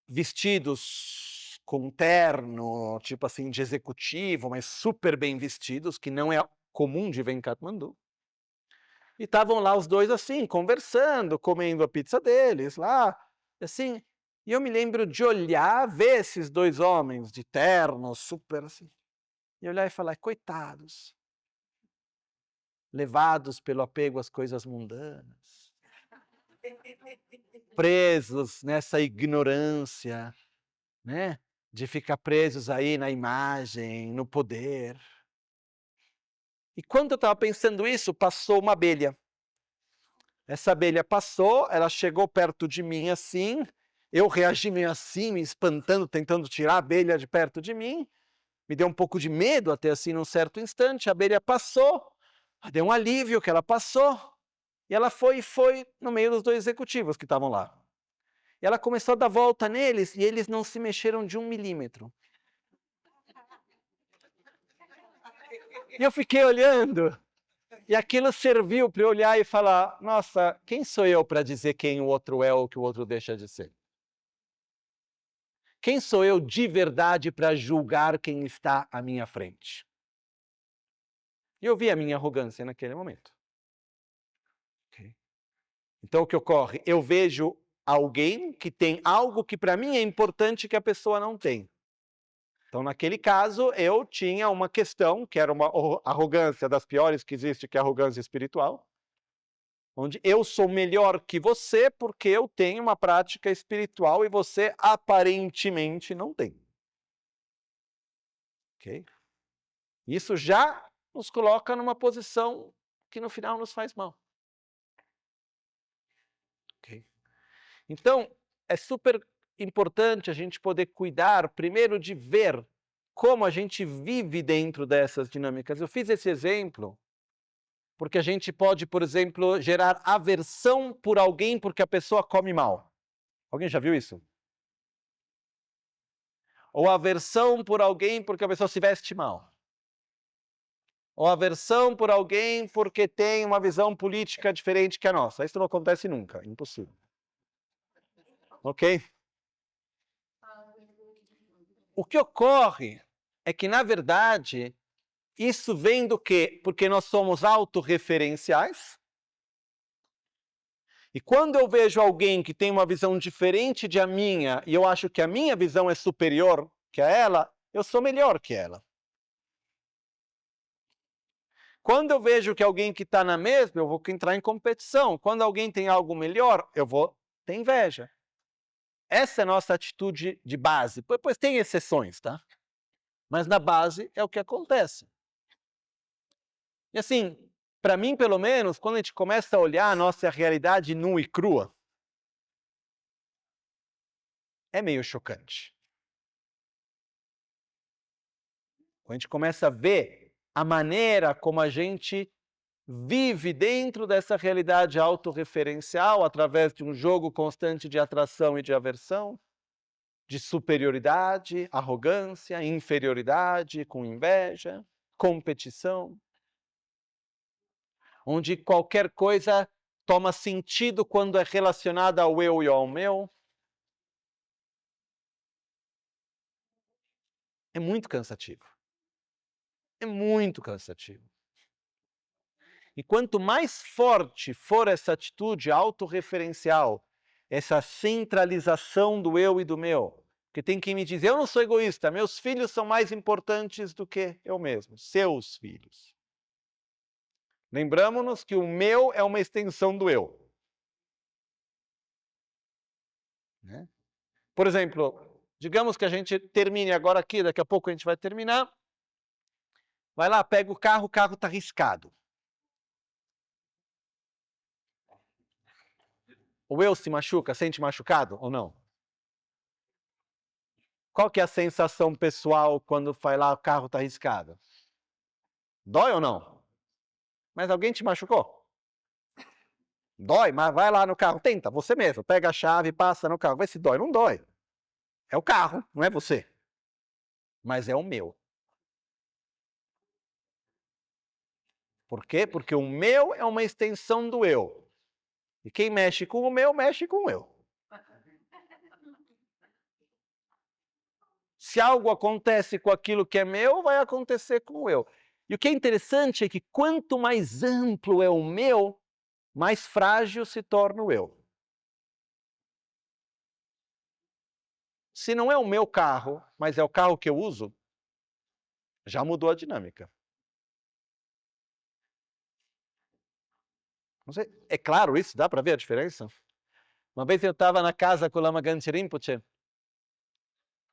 [SPEAKER 1] vestidos com terno, tipo assim, de executivo, mas super bem vestidos, que não é comum de ver em Katmandu. E estavam lá os dois assim, conversando, comendo a pizza deles lá, assim. E eu me lembro de olhar, ver esses dois homens de terno, super assim, e olhar e falar, coitados, levados pelo apego às coisas mundanas, presos nessa ignorância, né, de ficar presos aí na imagem, no poder. E quando eu estava pensando isso, passou uma abelha. Essa abelha passou, ela chegou perto de mim assim, eu reagi meio assim, me espantando, tentando tirar a abelha de perto de mim. Me deu um pouco de medo até assim num certo instante, a abelha passou, deu um alívio que ela passou, e ela foi no meio dos 2 executivos que estavam lá. E ela começou a dar volta neles, e eles não se mexeram de 1 milímetro. E eu fiquei olhando, e aquilo serviu para eu olhar e falar, nossa, quem sou eu para dizer quem o outro é ou o que o outro deixa de ser? Quem sou eu de verdade para julgar quem está à minha frente? E eu vi a minha arrogância naquele momento. Okay. Então o que ocorre? Eu vejo alguém que tem algo que para mim é importante que a pessoa não tem. Então naquele caso eu tinha uma questão, que era uma arrogância das piores que existe, que é a arrogância espiritual, onde eu sou melhor que você porque eu tenho uma prática espiritual e você aparentemente não tem. Ok? Isso já nos coloca numa posição que no final nos faz mal. Okay? Então, é super importante a gente poder cuidar, primeiro, de ver como a gente vive dentro dessas dinâmicas. Eu fiz esse exemplo porque a gente pode, por exemplo, gerar aversão por alguém porque a pessoa come mal. Alguém já viu isso? Ou aversão por alguém porque a pessoa se veste mal. Ou aversão por alguém porque tem uma visão política diferente que a nossa. Isso não acontece nunca, impossível. Ok? O que ocorre é que, na verdade, isso vem do quê? Porque nós somos autorreferenciais. E quando eu vejo alguém que tem uma visão diferente de a minha, e eu acho que a minha visão é superior que a ela, eu sou melhor que ela. Quando eu vejo que alguém que está na mesma, eu vou entrar em competição. Quando alguém tem algo melhor, eu vou ter inveja. Essa é a nossa atitude de base. Pois tem exceções, tá? Mas na base é o que acontece. E assim, para mim, pelo menos, quando a gente começa a olhar a nossa realidade nua e crua, é meio chocante. Quando a gente começa a ver a maneira como a gente vive dentro dessa realidade autorreferencial através de um jogo constante de atração e de aversão, de superioridade, arrogância, inferioridade, com inveja, competição, onde qualquer coisa toma sentido quando é relacionada ao eu e ao meu. É muito cansativo. É muito cansativo. E quanto mais forte for essa atitude autorreferencial, essa centralização do eu e do meu, porque tem quem me diz, eu não sou egoísta, meus filhos são mais importantes do que eu mesmo, seus filhos. Lembramos-nos que o meu é uma extensão do eu. Né? Por exemplo, digamos que a gente termine agora aqui, daqui a pouco a gente vai terminar. Vai lá, pega o carro está riscado. O eu se machuca, sente machucado ou não? Qual que é a sensação pessoal quando vai lá, o carro está riscado? Dói ou não? Mas alguém te machucou? Dói, mas vai lá no carro, tenta, você mesmo, pega a chave, passa no carro, vê se dói. Não dói. É o carro, não é você. Mas é o meu. Por quê? Porque o meu é uma extensão do eu. E quem mexe com o meu, mexe com o eu. Se algo acontece com aquilo que é meu, vai acontecer com o eu. E o que é interessante é que quanto mais amplo é o meu, mais frágil se torna o eu. Se não é o meu carro, mas é o carro que eu uso, já mudou a dinâmica. Não sei, é claro isso? Dá para ver a diferença? Uma vez eu estava na casa com o Lama Ganche Rinpoche,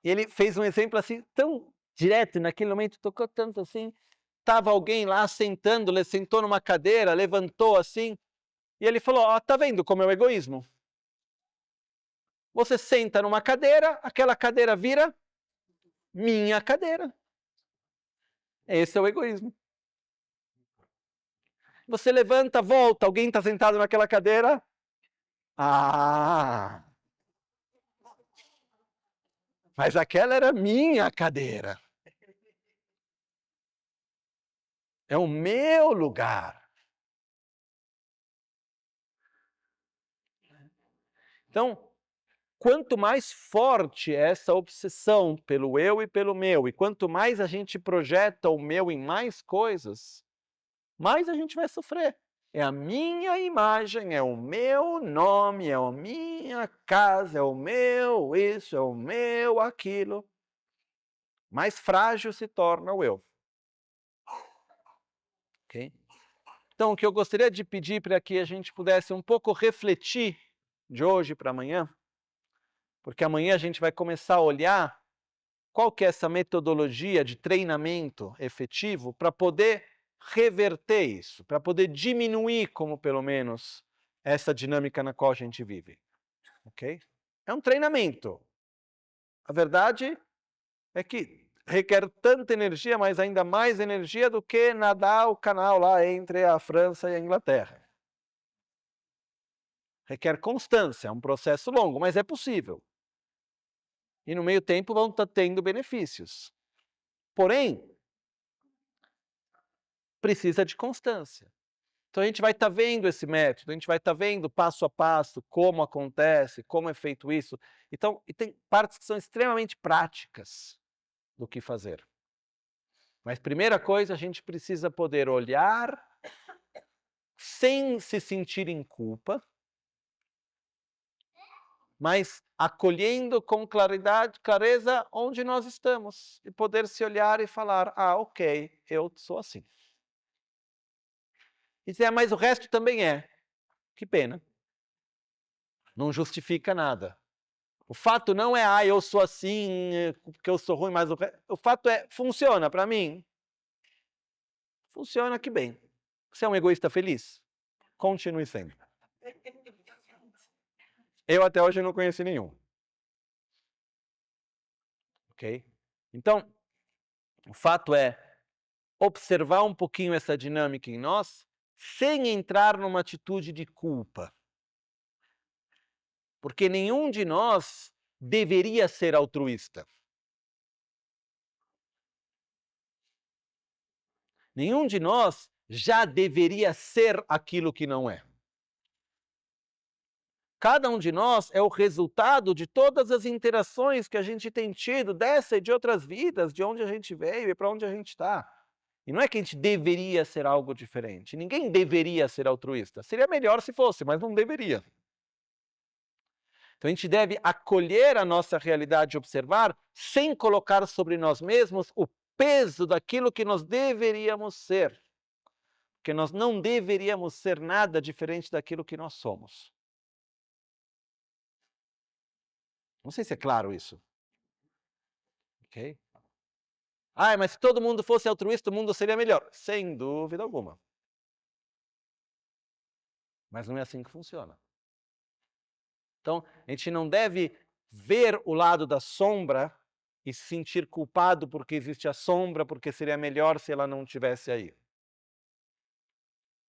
[SPEAKER 1] e ele fez um exemplo assim, tão direto, naquele momento tocou tanto assim. estava alguém lá sentando, ele sentou numa cadeira, levantou assim, e ele falou, ó, tá vendo como é o egoísmo? Você senta numa cadeira, aquela cadeira vira minha cadeira. Esse é o egoísmo. Você levanta, volta, alguém está sentado naquela cadeira. Ah! Mas aquela era minha cadeira. É o meu lugar. Então, quanto mais forte é essa obsessão pelo eu e pelo meu, e quanto mais a gente projeta o meu em mais coisas, mais a gente vai sofrer. É a minha imagem, é o meu nome, é a minha casa, é o meu isso, é o meu aquilo. Mais frágil se torna o eu. Ok? Então, o que eu gostaria de pedir para que a gente pudesse um pouco refletir de hoje para amanhã, porque amanhã a gente vai começar a olhar qual que é essa metodologia de treinamento efetivo para poder reverter isso, para poder diminuir, como pelo menos, essa dinâmica na qual a gente vive. Ok? É um treinamento. A verdade é que requer tanta energia, mas ainda mais energia do que nadar o canal lá entre a França e a Inglaterra. Requer constância, é um processo longo, mas é possível. E no meio tempo vão estar tendo benefícios. Porém, precisa de constância. Então a gente vai estar vendo esse método, a gente vai estar vendo passo a passo como acontece, como é feito isso. Então, e tem partes que são extremamente práticas do que fazer. Mas primeira coisa, a gente precisa poder olhar sem se sentir em culpa, mas acolhendo com claridade, clareza onde nós estamos e poder se olhar e falar, ah, ok, eu sou assim. E dizer, mas o resto também é. Que pena. Não justifica nada. O fato não é, eu sou assim, porque eu sou ruim, mas o fato é, funciona para mim? Funciona, que bem. Você é um egoísta feliz? Continue sendo. Eu até hoje não conheci nenhum. Ok? Então, o fato é observar um pouquinho essa dinâmica em nós, sem entrar numa atitude de culpa. Porque nenhum de nós deveria ser altruísta. Nenhum de nós já deveria ser aquilo que não é. Cada um de nós é o resultado de todas as interações que a gente tem tido dessa e de outras vidas, de onde a gente veio e para onde a gente está. E não é que a gente deveria ser algo diferente. Ninguém deveria ser altruísta. Seria melhor se fosse, mas não deveria. Então a gente deve acolher a nossa realidade e observar sem colocar sobre nós mesmos o peso daquilo que nós deveríamos ser. Porque nós não deveríamos ser nada diferente daquilo que nós somos. Não sei se é claro isso. Ok? Ah, mas se todo mundo fosse altruísta, o mundo seria melhor. Sem dúvida alguma. Mas não é assim que funciona. Então, a gente não deve ver o lado da sombra e se sentir culpado porque existe a sombra, porque seria melhor se ela não estivesse aí.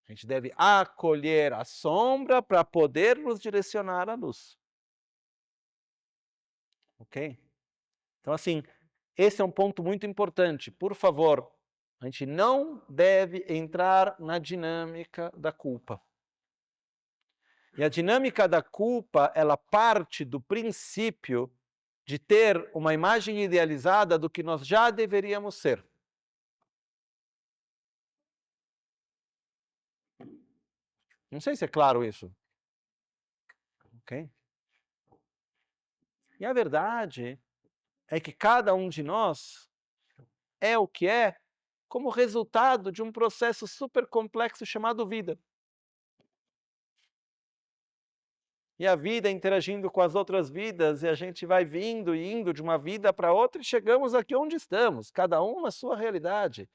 [SPEAKER 1] A gente deve acolher a sombra para poder nos direcionar à luz. Ok? Então, assim, esse é um ponto muito importante. Por favor, a gente não deve entrar na dinâmica da culpa. E a dinâmica da culpa, ela parte do princípio de ter uma imagem idealizada do que nós já deveríamos ser. Não sei se é claro isso. Ok? E a verdade é que cada um de nós é o que é como resultado de um processo super complexo chamado vida. E a vida interagindo com as outras vidas, e a gente vai vindo e indo de uma vida para outra e chegamos aqui onde estamos, cada um na sua realidade.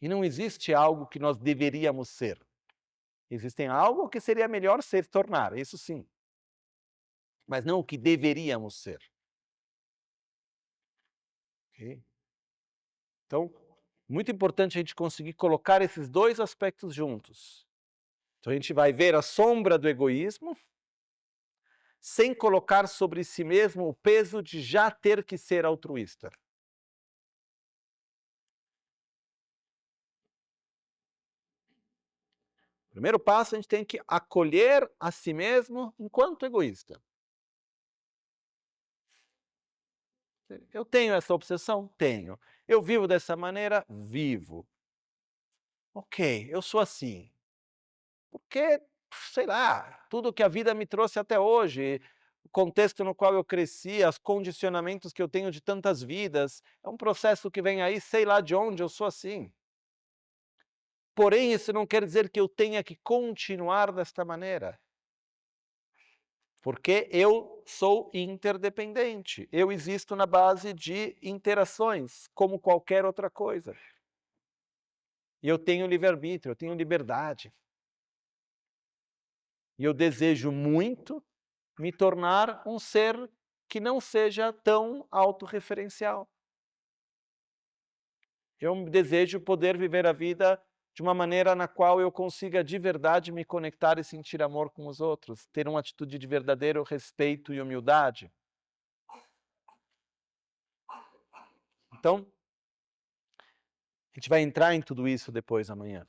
[SPEAKER 1] E não existe algo que nós deveríamos ser. Existem algo que seria melhor se tornar, isso sim. Mas não o que deveríamos ser. Ok? Então, muito importante a gente conseguir colocar esses dois aspectos juntos. Então a gente vai ver a sombra do egoísmo, sem colocar sobre si mesmo o peso de já ter que ser altruísta. Primeiro passo, a gente tem que acolher a si mesmo enquanto egoísta. Eu tenho essa obsessão? Tenho. Eu vivo dessa maneira? Vivo. Ok, eu sou assim. Porque, sei lá, tudo que a vida me trouxe até hoje, o contexto no qual eu cresci, os condicionamentos que eu tenho de tantas vidas, é um processo que vem aí, sei lá de onde eu sou assim. Porém, isso não quer dizer que eu tenha que continuar desta maneira. Porque eu sou interdependente. Eu existo na base de interações, como qualquer outra coisa. E eu tenho livre-arbítrio, eu tenho liberdade. E eu desejo muito me tornar um ser que não seja tão autorreferencial. Eu desejo poder viver a vida de uma maneira na qual eu consiga de verdade me conectar e sentir amor com os outros, ter uma atitude de verdadeiro respeito e humildade. Então, a gente vai entrar em tudo isso depois amanhã.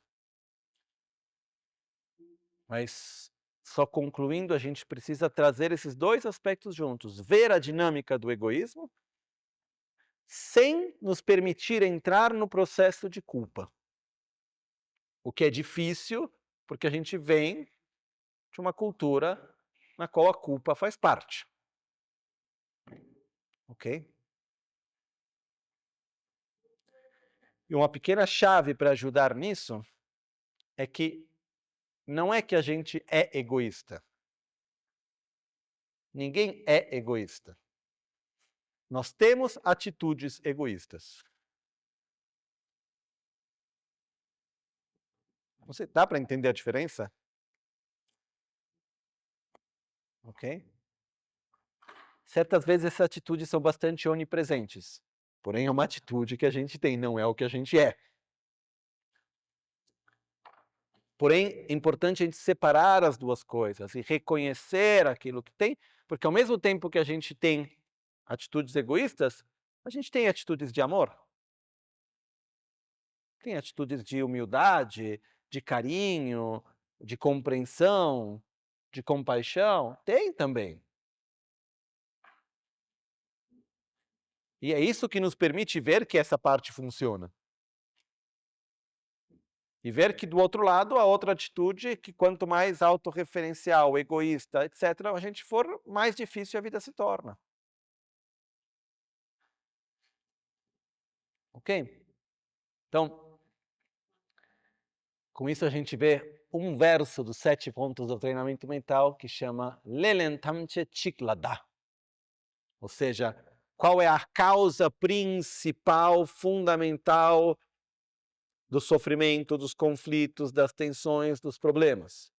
[SPEAKER 1] Mas, só concluindo, a gente precisa trazer esses dois aspectos juntos. Ver a dinâmica do egoísmo, sem nos permitir entrar no processo de culpa. O que é difícil, porque a gente vem de uma cultura na qual a culpa faz parte. Ok? E uma pequena chave para ajudar nisso é que não é que a gente é egoísta. Ninguém é egoísta. Nós temos atitudes egoístas. Você dá para entender a diferença? Ok? Certas vezes essas atitudes são bastante onipresentes. Porém, é uma atitude que a gente tem, não é o que a gente é. Porém, é importante a gente separar as duas coisas e reconhecer aquilo que tem, porque ao mesmo tempo que a gente tem atitudes egoístas, a gente tem atitudes de amor. Tem atitudes de humildade, de carinho, de compreensão, de compaixão. Tem também. E é isso que nos permite ver que essa parte funciona. E ver que do outro lado, a outra atitude, que quanto mais autorreferencial, egoísta, etc., a gente for, mais difícil a vida se torna. Ok? Então, com isso a gente vê um verso dos 7 pontos do treinamento mental que chama Lelentamche Chiklada. Ou seja, qual é a causa principal, fundamental do sofrimento, dos conflitos, das tensões, dos problemas,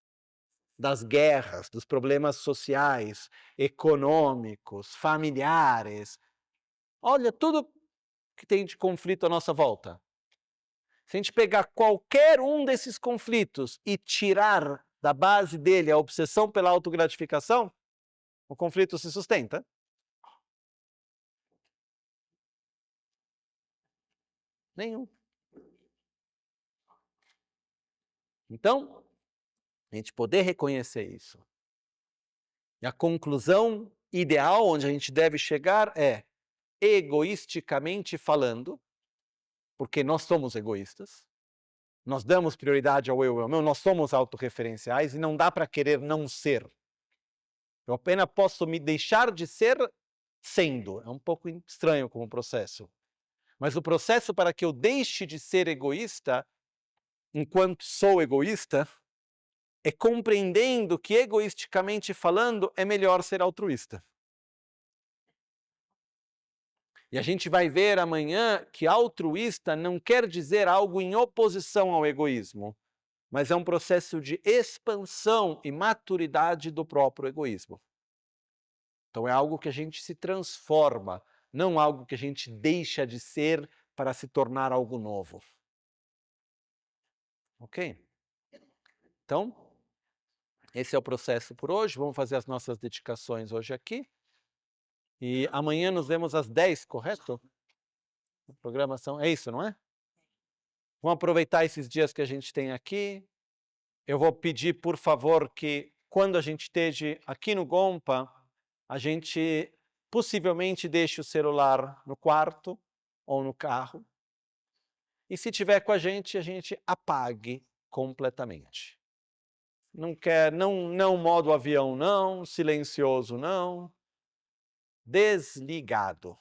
[SPEAKER 1] das guerras, dos problemas sociais, econômicos, familiares. Olha, tudo que tem de conflito à nossa volta. Se a gente pegar qualquer um desses conflitos e tirar da base dele a obsessão pela autogratificação, o conflito se sustenta. Nenhum. Então, a gente poder reconhecer isso. E a conclusão ideal onde a gente deve chegar é, egoisticamente falando, porque nós somos egoístas, nós damos prioridade ao eu, meu, nós somos autorreferenciais e não dá para querer não ser. Eu apenas posso me deixar de ser sendo. É um pouco estranho como processo. Mas o processo para que eu deixe de ser egoísta, enquanto sou egoísta, é compreendendo que, egoisticamente falando, é melhor ser altruísta. E a gente vai ver amanhã que altruísta não quer dizer algo em oposição ao egoísmo, mas é um processo de expansão e maturidade do próprio egoísmo. Então é algo que a gente se transforma, não algo que a gente deixa de ser para se tornar algo novo. Ok? Então, esse é o processo por hoje. Vamos fazer as nossas dedicações hoje aqui. E amanhã nos vemos às 10, correto? A programação é isso, não é? Vamos aproveitar esses dias que a gente tem aqui. Eu vou pedir, por favor, que quando a gente esteja aqui no Gompa, a gente possivelmente deixe o celular no quarto ou no carro. E se tiver com a gente apague completamente. Não quer, não modo avião não, silencioso não, desligado.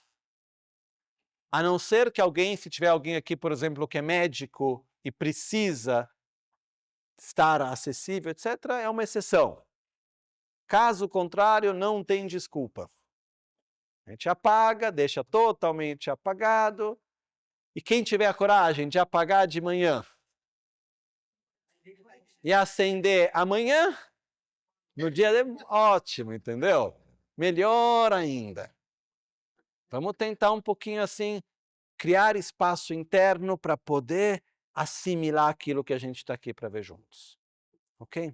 [SPEAKER 1] A não ser que alguém, se tiver alguém aqui, por exemplo, que é médico e precisa estar acessível, etc., é uma exceção. Caso contrário, não tem desculpa. A gente apaga, deixa totalmente apagado, e quem tiver a coragem de apagar de manhã e acender amanhã, no dia de... ótimo, entendeu? Melhor ainda. Vamos tentar um pouquinho assim, criar espaço interno para poder assimilar aquilo que a gente está aqui para ver juntos. Ok?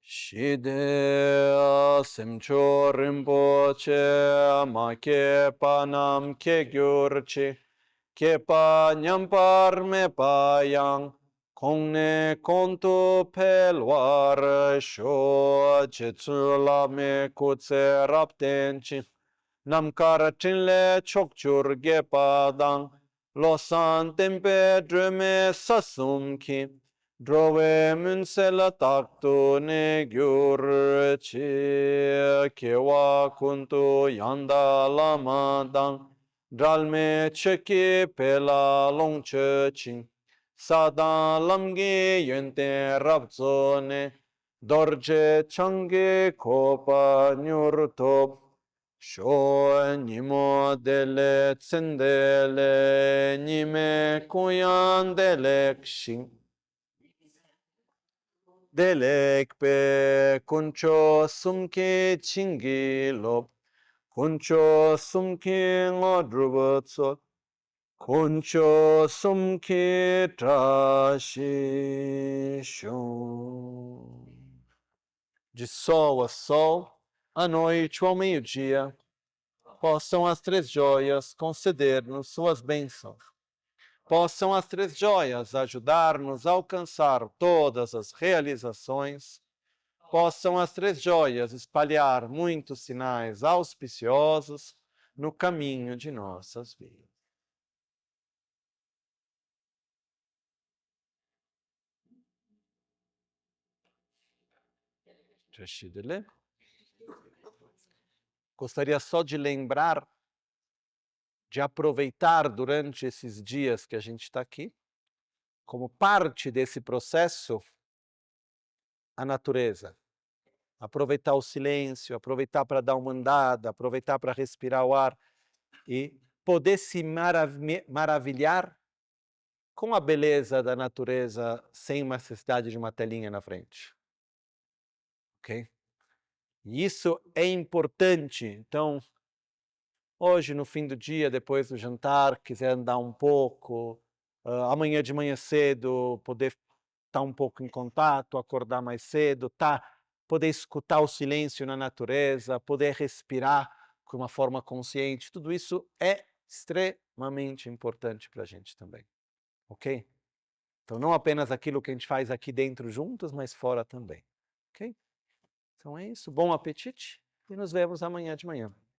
[SPEAKER 1] Shide Semcho Rinpoche Ma Kepa Nam Ke Gyurchi Kepa Nyampar Me Payang Kongne Kontu Pelwar Sho Chitsula Me Kutse Raptenchi Namkar Chinle Chokchur Gepadang Losan Tempe Drume Sasumki Drove Munsela Taktu Ne Gyurchi Kewa Kuntu Yanda Lamadang Dralme Cheki Pela Longche Ching Sadan Lamgi Yente Rabzone Dorje Changi Kopa Nyurtop Sho Nimo Dele Tsendele Nime Kuyan Delek Shing Delek Pe Kuncho Sumki Chingi Lop Kuncho Sumki Ngodrubatsot Kuncho Sumki Trashi Shon. De sol a sol, à noite ou ao meio-dia, possam as três joias conceder-nos suas bênçãos. Possam as três joias ajudar-nos a alcançar todas as realizações. Possam as três joias espalhar muitos sinais auspiciosos no caminho de nossas vidas. Gostaria só de lembrar de aproveitar durante esses dias que a gente está aqui, como parte desse processo, a natureza. Aproveitar o silêncio, aproveitar para dar uma andada, aproveitar para respirar o ar e poder se maravilhar com a beleza da natureza sem uma necessidade de uma telinha na frente. Ok? E isso é importante. Então, hoje, no fim do dia, depois do jantar, quiser andar um pouco, amanhã de manhã cedo, poder estar um pouco em contato, acordar mais cedo, poder escutar o silêncio na natureza, poder respirar de uma forma consciente, tudo isso é extremamente importante para a gente também. Ok? Então, não apenas aquilo que a gente faz aqui dentro juntos, mas fora também. Ok? Então é isso. Bom apetite e nos vemos amanhã de manhã.